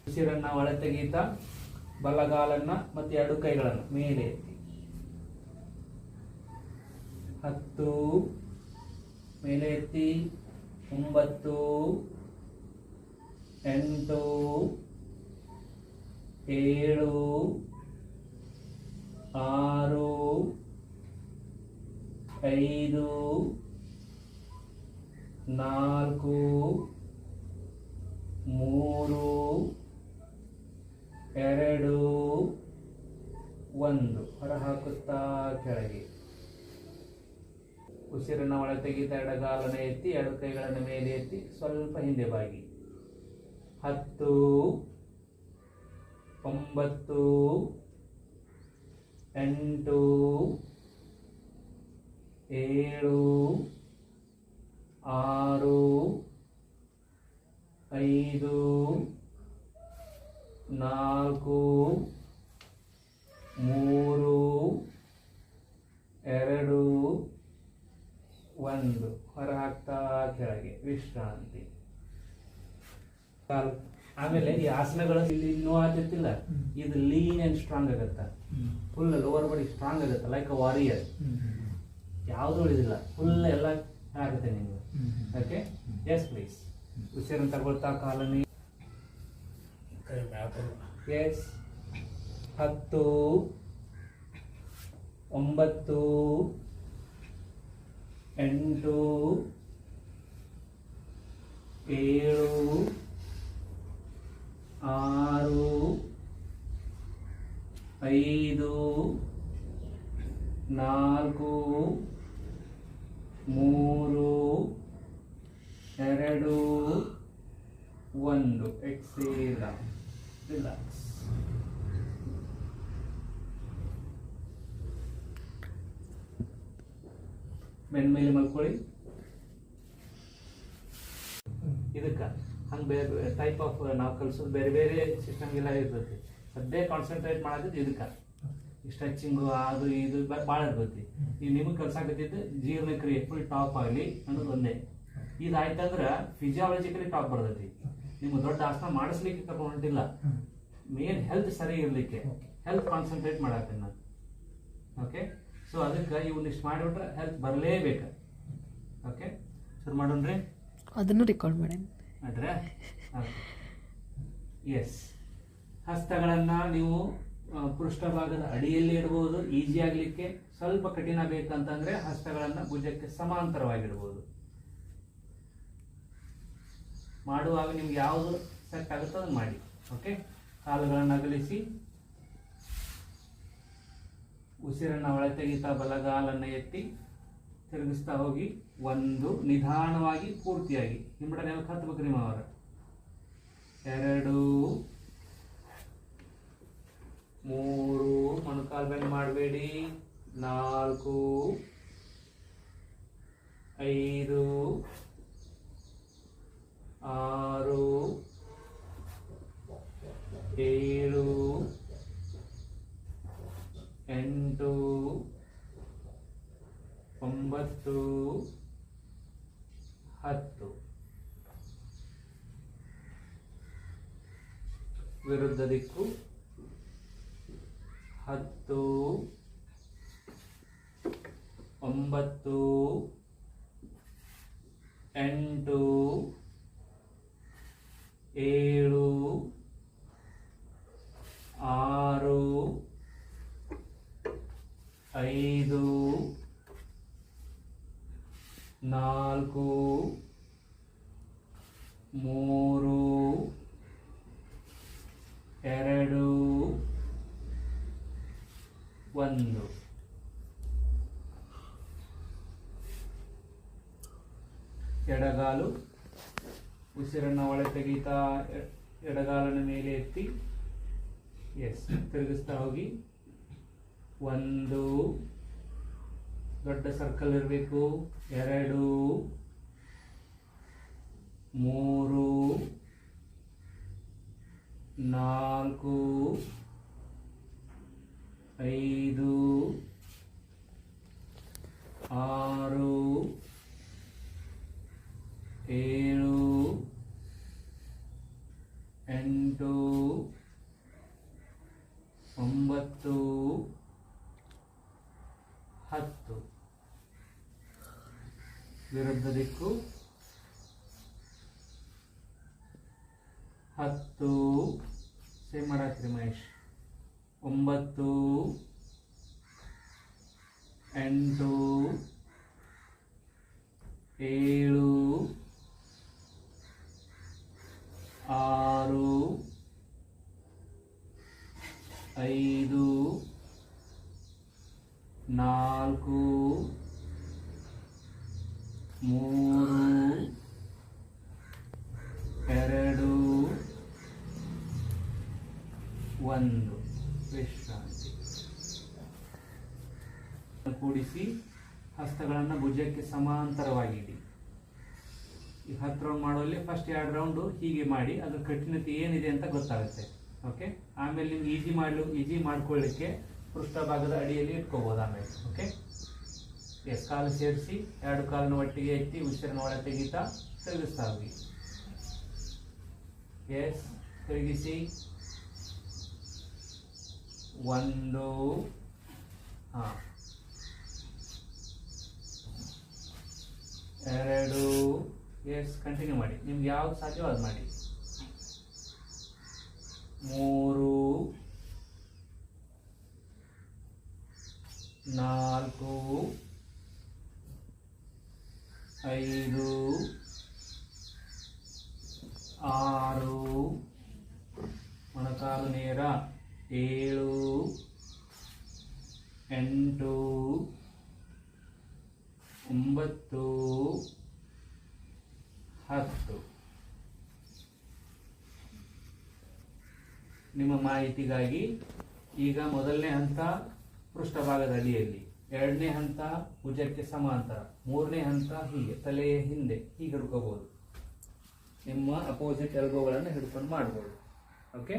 ಉಸಿರನ್ನ ಒಳ ತೆಗೀತಾ ಬಲಗಾಲನ್ನ ಮತ್ತು ಎರಡು ಕೈಗಳನ್ನು ಮೇಲೆ ಎತ್ತಿ. 10 ಮೇಲೆ ಎತ್ತಿ. 9 8 7 6 5 4 3 2 1. ಹೊರ ಹಾಕುತ್ತಾ ಕೆಳಗೆ. ಉಸಿರನ್ನು ಒಳ ತೆಗಿತಾ ಎಡಗಾಲನ್ನು ಎತ್ತಿ ಎರಡು ಕೈಗಳನ್ನು ಮೇಲೆ ಎತ್ತಿ ಸ್ವಲ್ಪ ಹಿಂದೆ ಬಾಗಿ. 10 9 8 7 6 5 4 3 2 1. ಹೊರ ಹಾಕ್ತಾ ಕೆಳಗೆ. ವಿಶ್ರಾಂತಿ. ಆಮೇಲೆ ಈ ಆಸನಗಳು ಇಲ್ಲಿ ನೋವು ಆಗ್ತಿಲ್ಲ, ಇದು ಲೀನ್ ಅಂಡ್ ಸ್ಟ್ರಾಂಗ್ ಆಗತ್ತ. ಫುಲ್ ಲೋವರ್ ಬಾಡಿ ಸ್ಟ್ರಾಂಗ್ ಆಗುತ್ತೆ, ಲೈಕ್ ಅ ವಾರಿಯರ್. ಯಾವುದು ಉಳಿದಿಲ್ಲ, ಫುಲ್ ಎಲ್ಲ ಆಗುತ್ತೆ ನಿಮ್ಗೆ. Okay, yes please. ಉಸಿರನ್ನು ತಗೊಳ್ತಾ ಕಾಲನಿ. ಎಸ್. 10 9 8 7 6 5 4 3 2 1. ಎಕ್ಸೇಲ್. ರಿಲ್ಯಾಕ್ಸ್. ಬೆನ್ನ ಮೇಲೆ ಮಲ್ಕೊಳ್ಳಿ. ಇದಕ್ಕೆ ಹಂಗೆ ಬೇರೆ ಬೇರೆ ಟೈಪ್ ಆಫ್ ನಾವು ಕಲಿಸೋದು ಬೇರೆ ಬೇರೆ ಸಿಸ್ಟಮ್ಗೆಲ್ಲ ಇರ್ತೈತಿ. ಸದ್ಯ ಕಾನ್ಸಂಟ್ರೇಟ್ ಮಾಡೋದು ಇದಕ್ಕೆ. ಸ್ಟ್ರೆಚಿಂಗು ಅದು ಇದು ಭಾಳ ಇರ್ತೈತಿ. ಈಗ ನಿಮಗೆ ಕಲ್ಸಾಕತ್ತಿದ್ದು ಜೀರ್ಣಕ್ರಿಯೆ ಫುಲ್ ಟಾಪ್ ಆಗಲಿ ಅನ್ನೋದು ಒಂದೇ. ಇದಾಯ್ತಂದ್ರೆ ಫಿಸಿಯಾಲಜಿಕಲಿ ಟಾಪ್ ಬರ್ತೈತಿ. ನಿಮ್ಗೆ ದೊಡ್ಡ ಆಸನ ಮಾಡಿಸ್ಲಿಕ್ಕೆ ಕರ್ಕೊಂಡು ಹೊಂಟಿಲ್ಲ, ಮೇನ್ ಹೆಲ್ತ್ ಸರಿ ಇರಲಿಕ್ಕೆ, ಹೆಲ್ತ್ ಕಾನ್ಸಂಟ್ರೇಟ್ ಮಾಡತ್ತೀನಿ ನಾನು. ಓಕೆ, ಸೊ ಅದಕ್ಕೆ ಇವನ್ನಿಷ್ಟು ಮಾಡಿಬಿಟ್ರೆ ಹೆಲ್ತ್ ಬರಲೇಬೇಕು. ಓಕೆ, ಶುರು ಮಾಡೋಣ್ರಿ. ಅದನ್ನು ರೆಕಾರ್ಡ್ ಮಾಡಿ ಅಡ್ರೆ. ಎಸ್. ಹಸ್ತಗಳನ್ನು ನೀವು ಪೃಷ್ಠಭಾಗದ ಅಡಿಯಲ್ಲಿ ಇಡ್ಬೋದು, ಈಸಿ ಆಗಲಿಕ್ಕೆ. ಸ್ವಲ್ಪ ಕಠಿಣ ಬೇಕಂತಂದ್ರೆ ಹಸ್ತಗಳನ್ನು ಭುಜಕ್ಕೆ ಸಮಾಂತರವಾಗಿಡ್ಬೋದು. ಮಾಡುವಾಗ ನಿಮ್ಗೆ ಯಾವುದು ಸೆಟ್ ಆಗುತ್ತೋ ಅದನ್ನು ಮಾಡಿ. ಓಕೆ, ಕಾಲುಗಳನ್ನು ಅಗಲಿಸಿ ಉಸಿರನ್ನು ಒಳ ತೆಗಿತಾ ಬಲಗಾಲನ್ನು ಎತ್ತಿ ತಿರುಗಿಸ್ತಾ ಹೋಗಿ. 1 ನಿಧಾನವಾಗಿ ಪೂರ್ತಿಯಾಗಿ ಹಿಂಬಡ ನೆಲಕ್ಕೆ ಹತ್ತಬೇಕು ನಿಮ್ಮ ಅವರ. 2 3 ಮೊಣಕಾಲು ಬೆಂಡ್ ಮಾಡಬೇಡಿ. 4 5 6 7 8 9 10. ವಿರುದ್ಧ ದಿಕ್ಕು 10 9 8 7 6 5 4 3 2 1. ಎಡಗಾಲು ಉಸಿರನ್ನು ಒಳ ತೆಗೀತಾ ಎಡಗಾಲನ ಮೇಲೆ ಎತ್ತಿ ತಿರುಗಿಸ್ತಾ ಹೋಗಿ. 1 ದೊಡ್ಡ ಸರ್ಕಲ್ ಇರಬೇಕು. 2 3 4 5 6 7 8 9 10. ವಿರುದ್ಧ ದಿಕ್ಕು 10 ಸೇಮ್ ಮಾಡಾಕ್ರಿ ಮಹೇಶ್. 9 8 7 6 5 4 3 2 1. ವಿಶ್ರಾಂತಿ. ಕೂಡಿಸಿ ಹಸ್ತಗಳನ್ನು ಭುಜಕ್ಕೆ ಸಮಾಂತರವಾಗಿಡಿ. ಈ 10 ರೌಂಡ್ ಮಾಡುವಲ್ಲಿ ಫಸ್ಟ್ 2 ರೌಂಡು ಹೀಗೆ ಮಾಡಿ ಅದರ ಕಠಿಣತೆ ಏನಿದೆ ಅಂತ ಗೊತ್ತಾಗುತ್ತೆ. ಓಕೆ, ಆಮೇಲೆ ನಿಮ್ಗೆ ಈಜಿ ಮಾಡ್ಕೊಳ್ಳಿಕ್ಕೆ ಪೃಷ್ಠಭಾಗದ ಅಡಿಯಲ್ಲಿ ಇಟ್ಕೋಬಹುದು ಆಮೇಲೆ. ಓಕೆ, ಕಾಲು ಸೇರಿಸಿ 2 ಕಾಲನ್ನು ಒಟ್ಟಿಗೆ ಎತ್ತಿ ಉಸಿರನ್ನು ಒಳ ತೆಗಿತಾ ತಿರುಗಿಸ್ತಾ ಹೋಗಿ. ತಿರುಗಿಸಿ. 1 2 ಕಂಟಿನ್ಯೂ ಮಾಡಿ, ನಿಮ್ಗೆ ಯಾವ್ದು ಸಾಧ್ಯವೋ ಅದು ಮಾಡಿ. 3 4 5 6 ಮೊಣಕಾಲು ನೇರ. 7 8 9 10. ನಿಮ್ಮ ಮಾಹಿತಿಗಾಗಿ ಈಗ ಮೊದಲನೇ ಹಂತ ಪೃಷ್ಠಭಾಗದ ಅಡಿಯಲ್ಲಿ, 2ನೇ ಹಂತ ಭುಜಕ್ಕೆ ಸಮಾಂತರ, 3ನೇ ಹಂತ ಹೀಗೆ ತಲೆಯ ಹಿಂದೆ ಹೀಗೆ ಹಿಡ್ಕೋಬಹುದು. ನಿಮ್ಮ ಅಪೋಸಿಟ್ ಎಲ್ಬೋಗಳನ್ನು ಹಿಡ್ಕೊಂಡು ಮಾಡ್ಬೋದು. ಓಕೆ,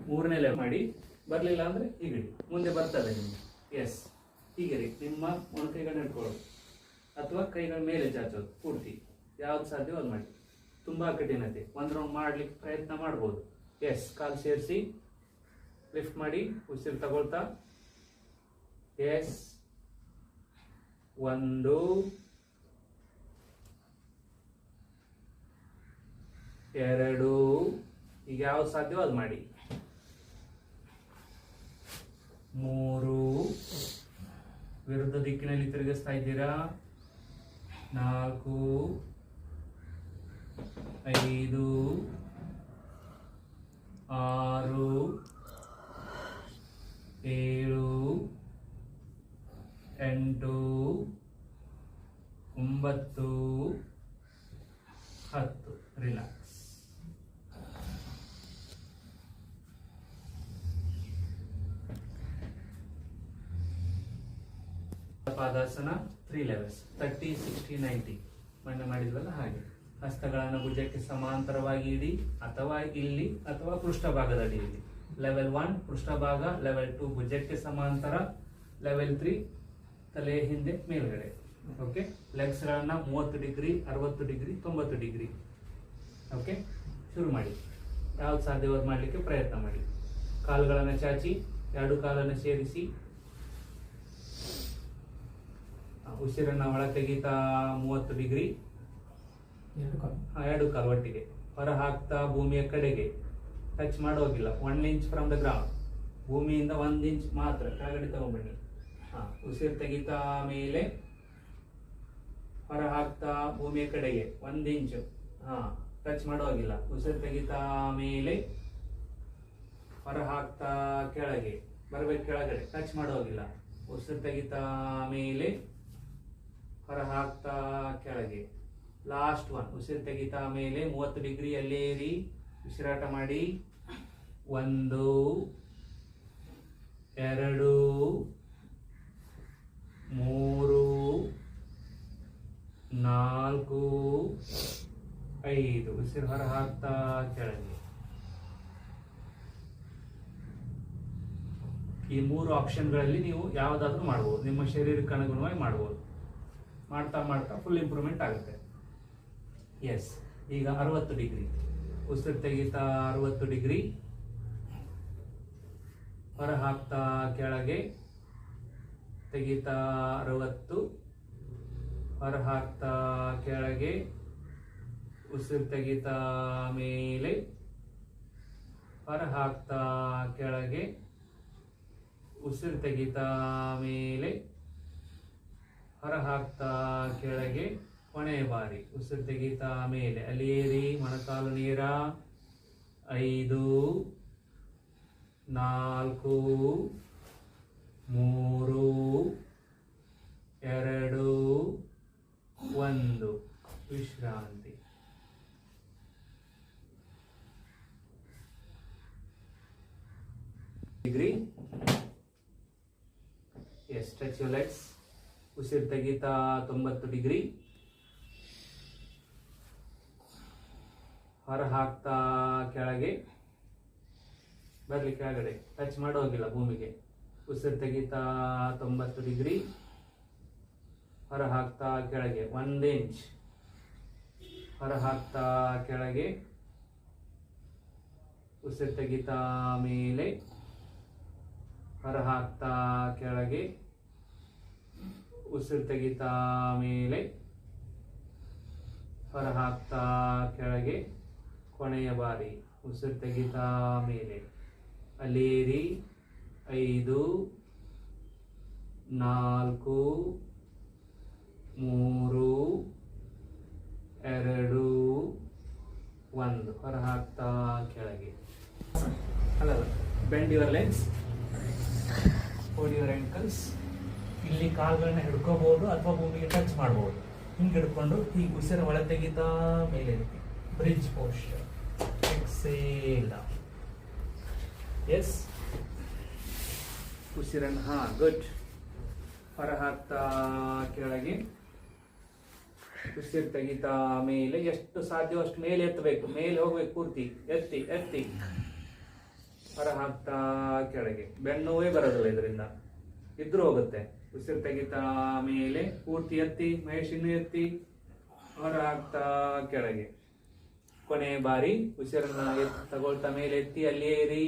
3ನೇ ಲೆವೆಲ್ ಮಾಡಿ. ಬರಲಿಲ್ಲ ಅಂದ್ರೆ ಹೀಗೆ ಮುಂದೆ ಬರ್ತದೆ ನಿಮ್ಗೆ. ಹೀಗೆ ರೀ ನಿಮ್ಮ ಮೊಣಕೈಗಳನ್ನ ಹಿಡ್ಕೊಳ್ಳೋದು ಅಥವಾ ಕೈಗಳ ಮೇಲೆ ಚಾಚೋದು ಪೂರ್ತಿ ಯಾವ್ದು ಸಾಧ್ಯವೋ ಅದು ಮಾಡಿ. ತುಂಬಾ ಕಠಿಣತೆ. 1 ರೌಂಡ್ ಮಾಡ್ಲಿಕ್ಕೆ ಪ್ರಯತ್ನ ಮಾಡ್ಬೋದು. ಕಾಲು ಸೇರಿಸಿ ಲಿಫ್ಟ್ ಮಾಡಿ, ಉಸಿರು ತಗೊಳ್ತಾ. 1 2 ಈಗ ಯಾವ್ದು ಸಾಧ್ಯವೋ ಅದು ಮಾಡಿ. 3 ವಿರುದ್ಧ ದಿಕ್ಕಿನಲ್ಲಿ ತಿರುಗಿಸ್ತಾ ಇದ್ದೀರಾ. 4 5 6 7 8 9 10. ರಿಲ್ಯಾಕ್ಸ್. ಪಾದಾಸನ 3 ಲೆವೆಲ್ಸ್ 30, 60, 90 ಮೊನ್ನೆ ಮಾಡಿದ್ವಲ್ಲ ಹಾಗೆ. ಹಸ್ತಗಳನ್ನು ಭುಜಕ್ಕೆ ಸಮಾಂತರವಾಗಿ ಇಡಿ, ಅಥವಾ ಇಲ್ಲಿ ಅಥವಾ ಪೃಷ್ಠಭಾಗದ ಅಡಿಯಲ್ಲಿ. ಲೆವೆಲ್ 1 ಪೃಷ್ಠಭಾಗ, ಲೆವೆಲ್ 2 ಭುಜಕ್ಕೆ ಸಮಾಂತರ, ಲೆವೆಲ್ 3 ತಲೆ ಹಿಂದೆ ಮೇಲ್ಗಡೆ. ಓಕೆ. ಲೆಗ್ಸ್ ಗಳನ್ನ 30 ಡಿಗ್ರಿ, 60 ಡಿಗ್ರಿ, 90 ಡಿಗ್ರಿ. ಓಕೆ, ಶುರು ಮಾಡಿ. ಯಾವ್ದು ಸಾಧ್ಯವಾದ ಮಾಡಲಿಕ್ಕೆ ಪ್ರಯತ್ನ ಮಾಡಿ. ಕಾಲುಗಳನ್ನು ಚಾಚಿ, ಎರಡು ಕಾಲನ್ನು ಸೇರಿಸಿ, ಉಸಿರನ್ನ ಒಳ ತೆಗಿತಾ 30 ಡಿಗ್ರಿ, ಎರಡು ಕಾಲು ಒಟ್ಟಿಗೆ ಹೊರ ಹಾಕ್ತಾ ಭೂಮಿಯ ಕಡೆಗೆ. ಟಚ್ ಮಾಡೋಗಿಲ್ಲ. 1 ಇಂಚ್ ಫ್ರಮ್ ದ ಗ್ರೌಂಡ್, ಭೂಮಿಯಿಂದ 1 ಇಂಚ್ ಮಾತ್ರ ಕೆಳಗಡೆ ತಗೊಂಡ್ಬನ್ನಿ. ಉಸಿರು ತೆಗಿತಾ ಮೇಲೆ ಹೊರ ಹಾಕ್ತಾ ಭೂಮಿಯ ಕಡೆಗೆ 1 ಇಂಚ್. ಟಚ್ ಮಾಡೋಗಿಲ್ಲ. ಉಸಿರು ತೆಗಿತಾ ಮೇಲೆ ಹೊರ ಹಾಕ್ತಾ ಕೆಳಗೆ ಬರ್ಬೇಕು, ಕೆಳಗಡೆ ಟಚ್ ಮಾಡೋಗಿಲ್ಲ. ಉಸಿರು ತೆಗಿತಾ ಮೇಲೆ ಹೊರ ಹಾಕ್ತಾ ಕೆಳಗೆ. ಲಾಸ್ಟ್ 1 ಉಸಿರು ತೆಗಿತಾ ಮೇಲೆ 30 ಡಿಗ್ರಿ ಅಲ್ಲೇರಿ ಉಸಿರಾಟ ಮಾಡಿ. 1 2 3 4 5 ಉಸಿರು ಹೊರ ಹಾಕ್ತಾ ಕೆಳಗೆ. ಈ 3 ಆಪ್ಷನ್ಗಳಲ್ಲಿ ನೀವು ಯಾವುದಾದ್ರೂ ಮಾಡ್ಬೋದು, ನಿಮ್ಮ ಶರೀರಕ್ಕೆ ಅನುಗುಣವಾಗಿ ಮಾಡ್ಬೋದು. ಮಾಡ್ತಾ ಮಾಡ್ತಾ ಫುಲ್ ಇಂಪ್ರೂವ್ಮೆಂಟ್ ಆಗುತ್ತೆ. ಎಸ್. ಈಗ 60 ಡಿಗ್ರಿ ಉಸಿರು ತೆಗಿತಾ 60 ಡಿಗ್ರಿ, ಹೊರ ಹಾಕ್ತಾ ಕೆಳಗೆ, ತೆಗಿತಾ 60, ಹೊರ ಹಾಕ್ತಾ ಕೆಳಗೆ, ಉಸಿರು ತೆಗಿತಾ ಮೇಲೆ, ಹೊರ ಹಾಕ್ತಾ ಕೆಳಗೆ, ಉಸಿರು ತೆಗಿತಾ ಮೇಲೆ, ಹೊರ ಹಾಕ್ತಾ ಕೆಳಗೆ. ಕೊನೆಯ ಬಾರಿ ಉಸಿರು ತೆಗಿತಾ ಮೇಲೆ ಅಲ್ಲೇರಿ ಮೊಣಕಾಲು ನೇರ. 5 4 3 2 1 ವಿಶ್ರಾಂತಿ. Degree. Yes. Stretch your legs. ಉಸಿರು ತೆಗಿತಾ 90 ಡಿಗ್ರಿ, ಹೊರ ಹಾಕ್ತಾ ಕೆಳಗೆ ಬರ್ಲಿ, ಕೆಳಗಡೆ ಟಚ್ ಮಾಡೋಗಿಲ್ಲ ಭೂಮಿಗೆ. ಉಸಿರು ತೆಗಿತಾ 90 ಡಿಗ್ರಿ, ಹೊರ ಹಾಕ್ತಾ ಕೆಳಗೆ 1 ಇಂಚ್, ಹೊರ ಹಾಕ್ತಾ ಕೆಳಗೆ, ಉಸಿರು ತೆಗಿತಾ ಮೇಲೆ, ಹೊರ ಹಾಕ್ತಾ ಕೆಳಗೆ, ಉಸಿರು ತೆಗಿತಾ ಮೇಲೆ, ಹೊರ ಹಾಕ್ತಾ ಕೆಳಗೆ. ಕೊನೆಯ ಬಾರಿ ಉಸಿರು ತೆಗಿತಾ ಮೇಲೆ ಅಲ್ಲೇರಿ. 5 4 3 2 1 ಹೊರ ಹಾಕ್ತಾ ಕೆಳಗೆ. ಅಲ್ಲ, bend your legs, hold your ankles. ಇಲ್ಲಿ ಕಾಲುಗಳನ್ನ ಹಿಡ್ಕೋಬಹುದು ಅಥವಾ ಭೂಮಿಗೆ ಟಚ್ ಮಾಡಬಹುದು. ಹಿಂಗೆ ಹಿಡ್ಕೊಂಡು ಹೀಗೆ ಉಸಿರು ಒಳ ತೆಗಿತಾ ಮೇಲೆ ಬ್ರಿಡ್ಜ್ ಪೋಸ್ಚರ್. ಎಕ್ಸೇಲ್. ಎಸ್. ಉಸಿರನ್ನು ಗುಡ್. ಹೊರ ಹಾಕ್ತಾ ಕೆಳಗೆ, ಉಸಿರು ತೆಗಿತಾ ಮೇಲೆ. ಎಷ್ಟು ಸಾಧ್ಯವೋ ಅಷ್ಟು ಮೇಲೆ ಎತ್ತಬೇಕು, ಮೇಲೆ ಹೋಗ್ಬೇಕು ಪೂರ್ತಿ. ಎತ್ತಿ ಎತ್ತಿ. ಹೊರ ಹಾಕ್ತಾ ಕೆಳಗೆ. ಬೆನ್ನುವೇ ಬರೋದಿಲ್ಲ ಇದರಿಂದ, ಇದ್ರೂ ಹೋಗುತ್ತೆ. ಉಸಿರು ತೆಗಿತಾ ಮೇಲೆ ಪೂರ್ತಿ ಎತ್ತಿ. ಮಹೇಶ್ ಇನ್ನೂ ಎತ್ತಿ. ಹೊರ ಹಾಕ್ತಾ ಕೆಳಗೆ. ಕೊನೆಯ ಬಾರಿ ಉಸಿರನ್ನ ತಗೊಳ್ತಾ ಮೇಲೆ ಎತ್ತಿ. ಅಲ್ಲೇ ಇರಿ,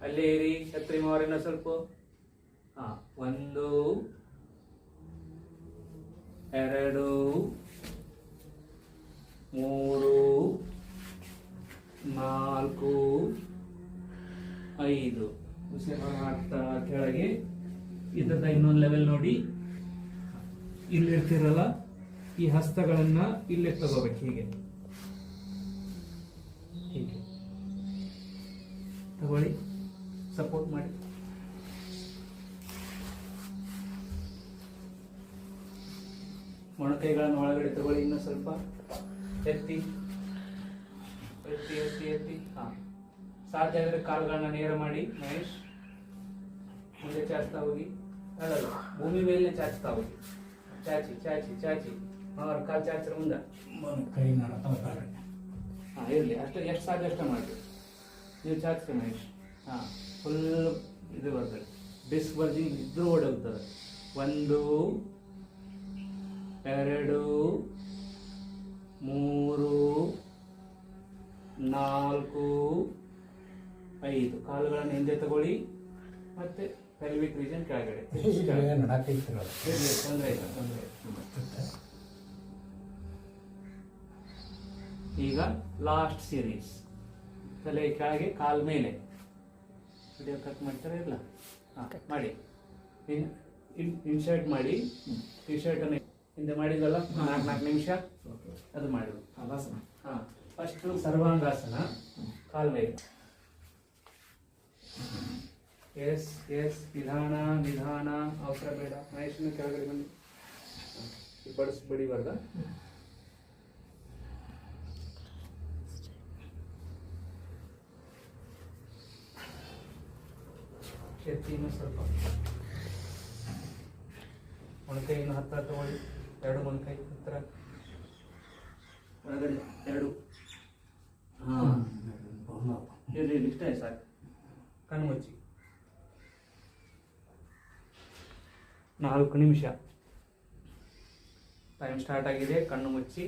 ಅಲ್ಲೇ ಇರಿ. ಛತ್ರಿ ಮಾವರಿನ ಸ್ವಲ್ಪ. 1 2 3 4 5 ಉಸಿರು ಹಾಕ್ತಾ ಕೆಳಗೆ. ಇದನ್ನ ಇನ್ನೊಂದು ಲೆವೆಲ್ ನೋಡಿ. ಇಲ್ಲಿರ್ತಿರಲ್ಲ, ಈ ಹಸ್ತಗಳನ್ನ ಇಲ್ಲೇ ತಗೋಬೇಕು. ಹೀಗೆ ಹೀಗೆ ತಗೊಳ್ಳಿ, ಸಪೋರ್ಟ್ ಮಾಡಿ. ಮೊಣಕೈಗಳನ್ನು ಒಳಗಡೆ ತಗೊಳ್ಳಿ. ಇನ್ನೂ ಸ್ವಲ್ಪ ಎತ್ತಿ ಎತ್ತಿ ಎತ್ತಿ ಎತ್ತಿ. ಸಾಧ್ಯ ಆದರೆ ಕಾಲುಗಳನ್ನ ನೇರ ಮಾಡಿ. ಮಹೇಶ್ ಮುಂದೆ ಚಾಚ್ತಾ ಹೋಗಿ. ಅಲ್ಲಲ್ಲ, ಭೂಮಿ ಮೇಲೆ ಚಾಚ್ತಾ ಹೋಗಿ. ಚಾಚಿ ಚಾಚಿ ಚಾಚಿ. ಅವ್ರ ಕಾಲು ಚಾಚ್ರ ಮುಂದೆ. ಕೈ ನೋಡ್ತಾರೆ. ಹಾಂ ಇರಲಿ, ಅಷ್ಟು ಎಷ್ಟು ಸಾಧ್ಯ ಅಷ್ಟು ಮಾಡಿ. ನೀವು ಚಾಚ್ರಿ ಮಹೇಶ್. ಹಾಂ, ಫುಲ್ ಇದು ಬರ್ತದೆ, ಡಿಸ್ಕ್ ಬರ್ಜಿ ಇದ್ರೂ ಓಡಿ ಹೋಗ್ತದೆ. 1 2 3 4 5 ಕಾಲುಗಳನ್ನು ಹಿಂದೆ ತಗೊಳ್ಳಿ. ಮತ್ತೆ ಪೆಲ್ವಿಕ್ ರೀಜನ್ ಕೆಳಗಡೆ. ತೊಂದರೆ ಇಲ್ಲ, ತೊಂದರೆ ಇಲ್ಲ. ಈಗ ಲಾಸ್ಟ್ ಸೀರೀಸ್. ತಲೆ ಕೆಳಗೆ, ಕಾಲ್ ಮೇಲೆ. ವಿಡಿಯೋ ಕಟ್ ಮಾಡ್ತಾರೆ ಇಲ್ಲ? ಹಾಂ ಮಾಡಿ. ಇನ್ಸರ್ಟ್ ಮಾಡಿ. ಟಿ ಶರ್ಟ್ ಅನ್ನು ಹಿಂದೆ ಮಾಡಿದ್ವಲ್ಲ 4 ನಿಮಿಷ, ಅದು ಮಾಡಿ. ಹಾಂ, ಫಸ್ಟು ಸರ್ವಾಂಗಾಸನ. ಕಾಲ್ ಮೇಲೆ. ಎಸ್ ಎಸ್, ನಿಧಾನ ನಿಧಾನ, ಅವಸರ ಬೇಡ. ಮಹೇಶನ ಕೆಳಗಡೆ ಬನ್ನಿ. ಬಡಿಬಾರ್ದ? ಎತ್ತಿನ ಸ್ವಲ್ಪ ಮೊಣಕೈಯನ್ನು ಹತ್ತಿರ ತಗೊಳ್ಳಿ. 2 ಮೊಣಕೈ ಹತ್ತಿರ, ಒಳಗಡೆ 2. ಹಾಂ, ಇರಲಿ, ಇಷ್ಟೇ ಸಾಕು. ಕಣ್ಣು ಮುಚ್ಚಿ. 4 ನಿಮಿಷ ಟೈಮ್ ಸ್ಟಾರ್ಟ್ ಆಗಿದೆ. ಕಣ್ಣು ಮುಚ್ಚಿ.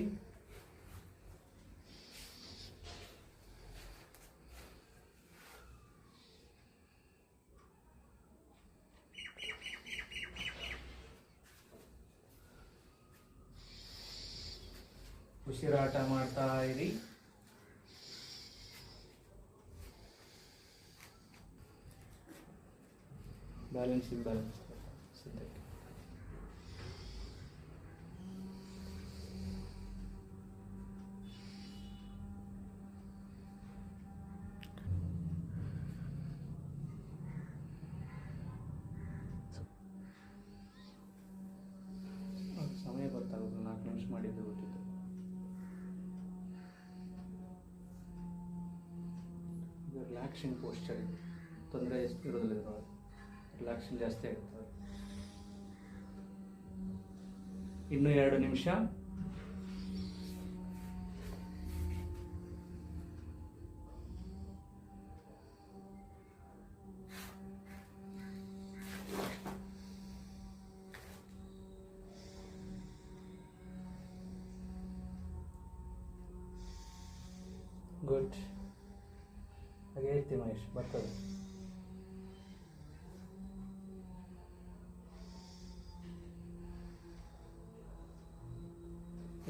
ಉಸಿರಾಟ ಮಾಡ್ತಾ ಇರಿ. ಬ್ಯಾಲೆನ್ಸ್ ಇಂಬ್ಯಾಲೆನ್ಸ್ ಸಿದ್ಧಕ್ಕೆ. ಸಮಯ ಗೊತ್ತಾಗೋದು. 4 ನಿಮಿಷ ಮಾಡಿದ್ದು ಬಿಟ್ಟಿದ್ದು. Relaxing posture. ತೊಂದರೆ ಎಷ್ಟು ಇರೋದಿಲ್ಲ ಇದರೊಳಗೆ. ರಿಲ್ಯಾಕ್ಸಿಂಗ್ ಜಾಸ್ತಿ ಆಗ್ತದೆ. ಇನ್ನು 2 ನಿಮಿಷ. ಗುಡ್. ಹಾಗೆ ಹೇಳ್ತೀವಿ ಮಹೇಶ್, ಬರ್ತದೆ.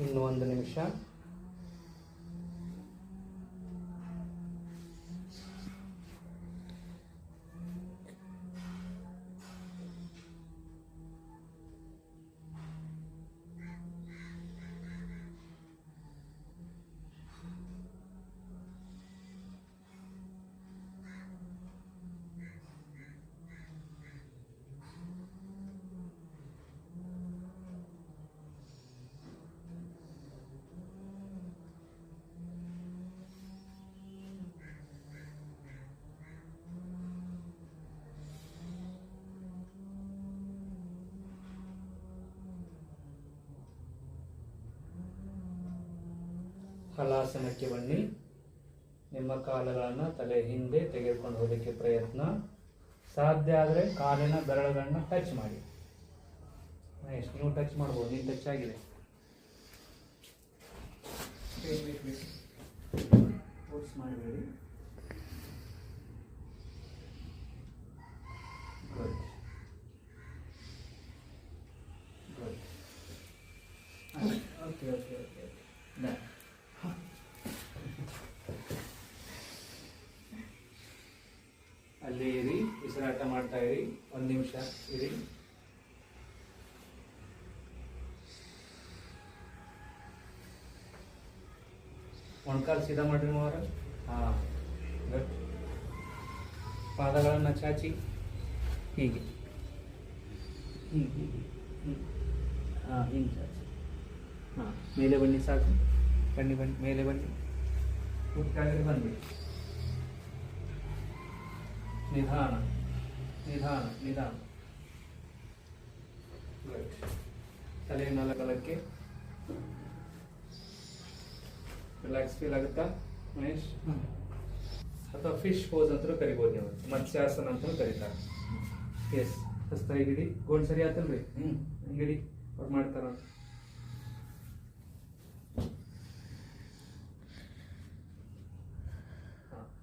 ಇನ್ನು 1 ನಿಮಿಷ. ಹಲಾಸನಕ್ಕೆ ಬನ್ನಿ. ನಿಮ್ಮ ಕಾಲುಗಳನ್ನು ತಲೆ ಹಿಂದೆ ತೆಗೆದುಕೊಂಡು ಹೋಗಲಿಕ್ಕೆ ಪ್ರಯತ್ನ. ಸಾಧ್ಯ ಆದರೆ ಕಾಲಿನ ಬೆರಳುಗಳನ್ನ ಟಚ್ ಮಾಡಿ. ಮಹೇಶ್, ನೀವು ಟಚ್ ಮಾಡ್ಬೋದು. ನೀನು ಟಚ್ ಆಗಿದೆ. ಫೋರ್ಸ್ ಮಾಡಬೇಡಿ. Good good. Okay okay okay done. ಅಲ್ಲಿ ಇರಿ, ಉಸಿರಾಟ ಮಾಡ್ತಾ ಇರಿ. 1 ನಿಮಿಷ ಇರಿ. ಮೊಣಕಾಲು ಸೀದಾ ಮಾಡ್ರಿ ಮಾವರ. ಹಾಂ, ಗುಡ್. ಪಾದಗಳನ್ನು ಚಾಚಿ ಹೀಗೆ ಹೀಗೆ. ಹಾಂ, ಹಿಂಗೆ ಚಾಚಿ. ಹಾಂ, ಮೇಲೆ ಬನ್ನಿ. ಸಾಕು. ಬನ್ನಿ ಬನ್ನಿ, ಮೇಲೆ ಬನ್ನಿ. ಕೆಳಗಡೆ ಬಂದ್ಬಿಡಿ. ನಿಧಾನ ನಿಧಾನ ನಿಧಾನ. Good. ತಲೆ ನಾಲ್ಕಲಕ್ಕೆ ರಿಲ್ಯಾಕ್ಸ್ ಫೀಲ್ ಆಗುತ್ತಾ ಮಹೇಶ್? ಅಥವಾ ಫಿಶ್ ಪೋಸ್ ಅಂತ ಕರಿಬೋದು ನೀವು, ಮತ್ಸ್ಯಾಸನ ಅಂತ ಕರೀತಾರೆ. ಎಸ್, ಹಸ್ತ ಹಿಡಿ, ಗೋಲ್ಡ್ ಸರಿ ಆತಲ್ರಿ? ಹಿಡಿ, ಅವ್ರು ಮಾಡ್ತಾರ.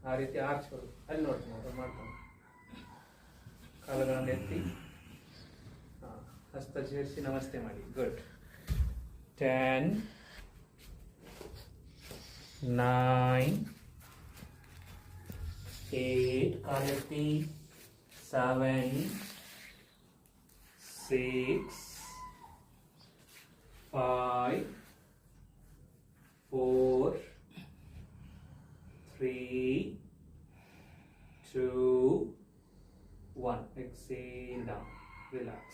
ಆ ರೀತಿ ಆರ್ಚ್ಗಳು ಅಲ್ಲಿ ನೋಡ್ತಾನೆ, ಅವ್ರು ಮಾಡ್ತಾನೆ. ಕಾಲುಗಳನ್ನು ಎತ್ತಿ ಹಸ್ತ ಸೇರಿಸಿ ನಮಸ್ತೆ ಮಾಡಿ. Good. 10 9 8 ಕಾಲೆತ್ತಿ 7 6 5 4 3 2 1. Exhale down. Relax.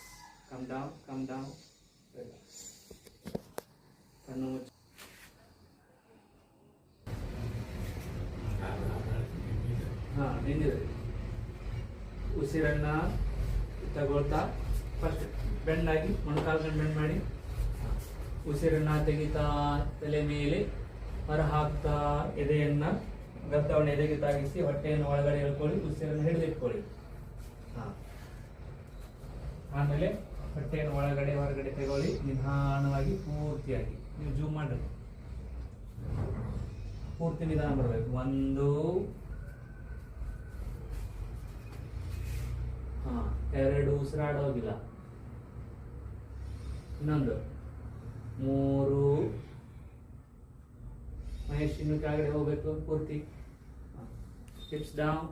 Come down. Come down. Relax. ಕಣ್ಣು ಮುಚ್ಚಿ. ನಿಂದಿದೆ. ಉಸಿರನ್ನ ತಗೊಳ್ತಾ ಫಸ್ಟ್ ಬೆಂಡ್ ಆಗಿ ಮೊಣಕಾಲನ್ನು ಬೆಂಡ್ ಮಾಡಿ, ಉಸಿರನ್ನ ತೆಗಿತಾ ತಲೆ ಮೇಲೆ ಹೊರ ಹಾಕ್ತಾ ಎದೆಯನ್ನ ಗದ್ದವನ್ನು ಎದೆಗೆ ತಾಗಿಸಿ ಹೊಟ್ಟೆಯನ್ನು ಒಳಗಡೆ ಎಳ್ಕೊಳ್ಳಿ, ಉಸಿರನ್ನು ಹಿಡಿದಿಟ್ಕೊಳ್ಳಿ. ಆಮೇಲೆ ಹೊಟ್ಟೆಯನ್ನು ಒಳಗಡೆ ಹೊರಗಡೆ ತಗೊಳ್ಳಿ, ನಿಧಾನವಾಗಿ ಪೂರ್ತಿಯಾಗಿ. ನೀವು ಜೂಮ್ ಮಾಡಿ, ಪೂರ್ತಿ ನಿಧಾನ ಬರಬೇಕು. 1 2 ಉಸಿರಾಡೋಗಿಲ್ಲ. ಇನ್ನೊಂದು 3. ಮಹೇಶ್ ಇನ್ನು ಕೆಳಗಡೆ ಹೋಗ್ಬೇಕು ಪೂರ್ತಿ. Hips down.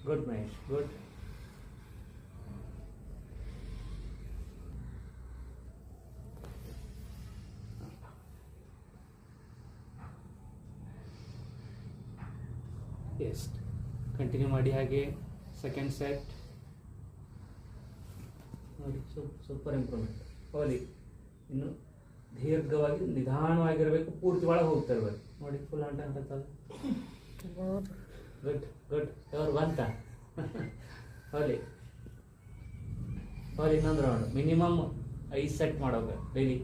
Good Mahesh, good. Yes, continue ಮಾಡಿ ಹಾಗೆ. ಸೆಕೆಂಡ್ ಸೆಟ್ ನೋಡಿ, ಸೂಪರ್ ಇಂಪ್ರೂವ್ಮೆಂಟ್. ಹೋಲಿ, ಇನ್ನು ದೀರ್ಘವಾಗಿ ನಿಧಾನವಾಗಿರಬೇಕು, ಪೂರ್ತಿ ಒಳಗೆ ಹೋಗ್ತಾ ಇರ್ಬೇಕು ನೋಡಿ. ಫುಲ್ ಅಂಟ ಅಂತಲ್ಲ. Good good. ಯಾರು ಬಂತ? ಹೋಲಿ ಹೋಲಿ. ಇನ್ನೊಂದು ರೌಂಡ್. ಮಿನಿಮಮ್ 5 ಸೆಟ್ ಮಾಡೋಕೆ ಡೈಲಿ.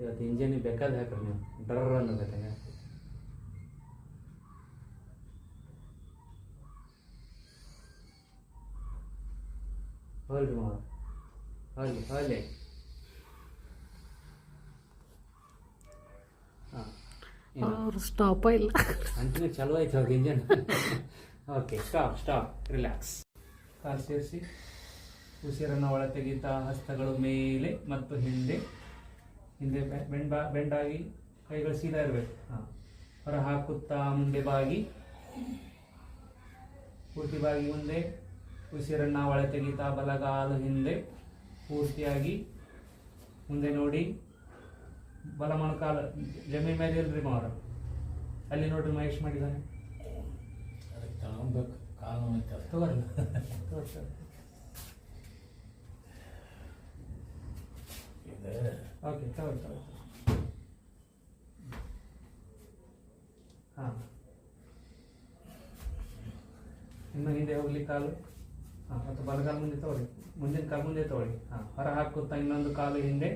ಇವತ್ತು ಇಂಜನ್ ಬೇಕಾದ ಹಾಕ್ರಿ ನೀವು, ಡ್ರರ್ ಅನ್ನೋಬೇಕಾಗ. ಹೋಲ್ರಿ ಮಾವ, ಹೋಲಿ ಹೋಲಿ. ಸ್ಟಾಪ ಇಲ್ಲ ಅಂತಿನ ಚಲೋ ಆಯ್ತು ಅವ್ರ engine. Okay, stop stop. Relax. ಕಾಲು ಸೇರಿಸಿ ಉಸಿರನ್ನು ಒಳ ತೆಗಿತಾ ಹಸ್ತಗಳು ಮೇಲೆ ಮತ್ತು ಹಿಂದೆ ಹಿಂದೆ ಬೆಂಡಾಗಿ, ಕೈಗಳು ಸೀದಾ ಇರಬೇಕು. ಹೊರ ಹಾಕುತ್ತಾ ಮುಂದೆ ಬಾಗಿ, ಪೂರ್ತಿ ಬಾಗಿ ಮುಂದೆ. ಉಸಿರನ್ನು ಒಳ ತೆಗಿತಾ ಬಲಗಾಲು ಹಿಂದೆ ಪೂರ್ತಿಯಾಗಿ ಮುಂದೆ ನೋಡಿ. ಬಲ ಮೊಣಕಾಲು ಜಮೀನ್ ಮೇಲೆ ಇಲ್ರಿ ಮಾವ, ಅಲ್ಲಿ ನೋಡ್ರಿ ಮಹೇಶ್ ಮಾಡಿದ್ದಾನೆ. ತಗೋರಿ ಓಕೆ, ತಗೋರಿ ತಗೋರಿ. ಹಾಂ, ಇನ್ನು ಹಿಂದೆ ಹೋಗ್ಲಿ ಕಾಲು. ಹಾಂ, ಮತ್ತು ಬಲಗಾಲು ಮುಂದೆ ತಗೊಳ್ಳಿ, ಮುಂದಿನ ಕಾಲು ಮುಂದೆ ತಗೊಳ್ಳಿ. ಹಾಂ, ಹೊರ ಹಾಕುತ್ತಾ ಇನ್ನೊಂದು ಕಾಲು ಹಿಂದೆ.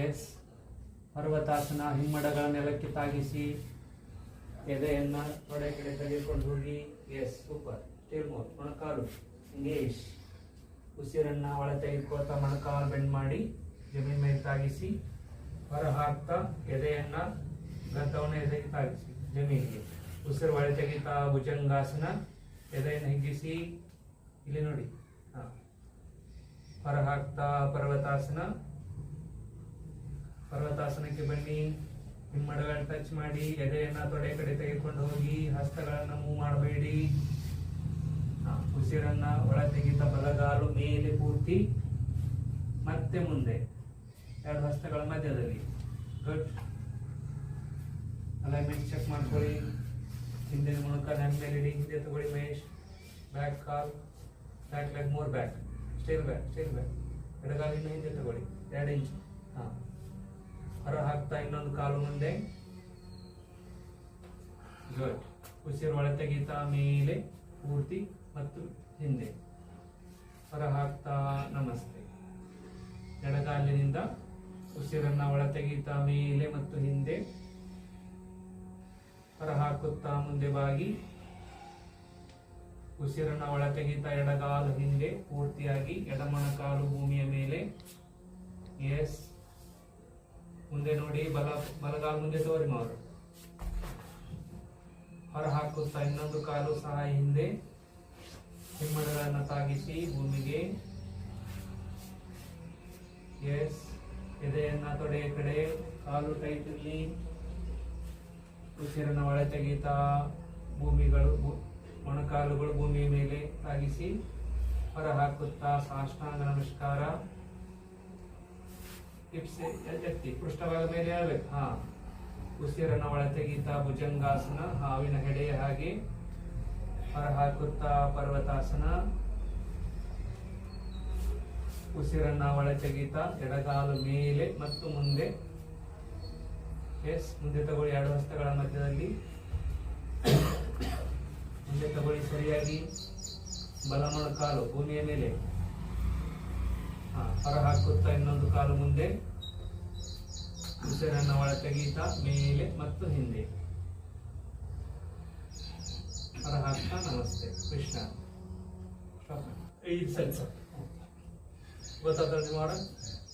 ಎಸ್, ಪರ್ವತಾಸನ. ಹಿಮ್ಮಡಗಳ ನೆಲಕ್ಕೆ ತಾಗಿಸಿ ಎದೆಯನ್ನು ತೊಡೆ ಕಡೆ ತೆಗೆದುಕೊಂಡು ಹೋಗಿ. Yes, super. Still more. ಮೊಣಕಾಲು ಎಂಗೇಜ್. ಉಸಿರನ್ನು ಒಳ ತೆಗೆದುಕೊಳ್ತಾ ಮೊಣಕಾಲು ಬೆಂಡ್ ಮಾಡಿ ಜಮೀನ್ ಮೇಲೆ ತಾಗಿಸಿ, ಹೊರ ಹಾಕ್ತಾ ಎದೆಯನ್ನು ಗದ್ದವನ್ನು ಎದೆಗೆ ತಾಗಿಸಿ ಜಮೀನಿಗೆ. ಉಸಿರು ಒಳ ತೆಗಿತಾ ಭುಜಂಗಾಸನ. ಎದೆಯನ್ನು ಹಿಗ್ಗಿಸಿ, ಇಲ್ಲಿ ನೋಡಿ. ಹಾಂ, ಹೊರ ಹಾಕ್ತಾ ಪರ್ವತಾಸನ. ಪರ್ವತಾಸನಕ್ಕೆ ಬನ್ನಿ. ಹಿಮ್ಮಡಗಳನ್ನು ಟಚ್ ಮಾಡಿ ಎದೆಯನ್ನು ತೊಡೆ ಕಡೆ ತೆಗೆದುಕೊಂಡು ಹೋಗಿ. ಹಸ್ತಗಳನ್ನು ಮೂವ್ ಮಾಡಬೇಡಿ. ಉಸಿರನ್ನ ಒಳ ತೆಗಿತ ಬಲಗಾಲು ಮೇಲೆ ಪೂರ್ತಿ, ಮತ್ತೆ ಮುಂದೆ 2 ಹಸ್ತಗಳ ಮಧ್ಯದಲ್ಲಿ. ಗುಡ್. ಅಲೈನ್ಮೆಂಟ್ ಚೆಕ್ ಮಾಡ್ಕೊಳ್ಳಿ. ಹಿಂದಿನ ಮೊಣಕಾಲು ಮೇಲೆ ಇಡಿ, ಹಿಂದೆ ತಗೊಳ್ಳಿ ಮಹೇಶ್. ಬ್ಯಾಕ್ ಕಾಲ್, back leg, more back. Stale back, stale back. ಎಡಗಾಲಿನ ಹಿಂದೆ ತಗೊಳ್ಳಿ 2 ಇಂಚ್. ಹಾಂ, ಹೊರ ಹಾಕ್ತಾ ಇನ್ನೊಂದು ಕಾಲು ಮುಂದೆ. ಗುಡ್. ಉಸಿರು ಒಳ ತೆಗಿತಾ ಮೇಲೆ ಪೂರ್ತಿ ಮತ್ತು ಹಿಂದೆ. ಹೊರ ಹಾಕ್ತಾ ನಮಸ್ತೆ. ಎಡಗಾಲಿನಿಂದ ಉಸಿರನ್ನ ಒಳ ತೆಗಿತಾ ಮೇಲೆ ಮತ್ತು ಹಿಂದೆ. ಹೊರ ಹಾಕುತ್ತಾ ಮುಂದೆ ಬಾಗಿ. ಉಸಿರನ್ನ ಒಳ ತೆಗಿತಾ ಎಡಗಾಲು ಹಿಂದೆ ಪೂರ್ತಿಯಾಗಿ. ಎಡಮಣಕಾಲು ಭೂಮಿಯ ಮೇಲೆ. ಎಸ್. ಮುಂದೆ ನೋಡಿ, ಬಲಗಾಲು ಮುಂದೆ ತೋರಿ ಮಾಡು. ಹೊರ ಹಾಕುತ್ತಾ ಇನ್ನೊಂದು ಕಾಲು ಸಹ ಹಿಂದೆ. ಹಿಮ್ಮಡಗಳನ್ನು ತಾಗಿಸಿ ಭೂಮಿಗೆ. ಎಸ್. ಎದೆಯನ್ನ ತೊಡೆಯ ಕಡೆ, ಕಾಲು ಟೈಟಲ್ಲಿ. ಉಸಿರನ್ನ ಒಳ ತೆಗಿತಾ ಮೊಣಕಾಲುಗಳು ಭೂಮಿಯ ಮೇಲೆ ತಾಗಿಸಿ. ಹೊರ ಹಾಕುತ್ತಾ ಸಾಷ್ಟಾಂಗ ನಮಸ್ಕಾರ. ಎತ್ತಿ ಪೃಷ್ಠಭಾಗ ಮೇಲೆ ಹೇಳ್ಬೇಕು. ಹಾ. ಉಸಿರನ್ನ ಒಳ ತೆಗಿತಾ ಭುಜಂಗಾಸನ, ಹಾವಿನ ಹೆಡೆಯ ಹಾಗೆ. ಹೊರ ಹಾಕುತ್ತಾ ಪರ್ವತಾಸನ. ಉಸಿರನ್ನ ಒಳ ತೆಗಿತಾ ಎಡಗಾಲು ಮೇಲೆ ಮತ್ತು ಮುಂದೆ. ಎಸ್. ಮುಂದೆ ತಗೊಳ್ಳಿ, ಎರಡು ಹಸ್ತಗಳ ಮಧ್ಯದಲ್ಲಿ. ಮುಂದೆ ತಗೊಳ್ಳಿ ಸರಿಯಾಗಿ. ಬಲಮೊಣಕಾಲು ಭೂಮಿಯ ಮೇಲೆ. ಹೊರ ಹಾಕುತ್ತಾ ಇನ್ನೊಂದು ಕಾಲು ಮುಂದೆ. ಉಸಿರನ್ನ ಒಳ ತೆಗೀತಾ ಮೇಲೆ ಮತ್ತು ಹಿಂದೆ. ಹೊರ ಹಾಕ್ತಾ ನಮಸ್ತೆ. ಕೃಷ್ಣ. ಇದು ಸರಿ ಸರ್. ಗೊತ್ತಾದ್ರೆ ಮಾಡ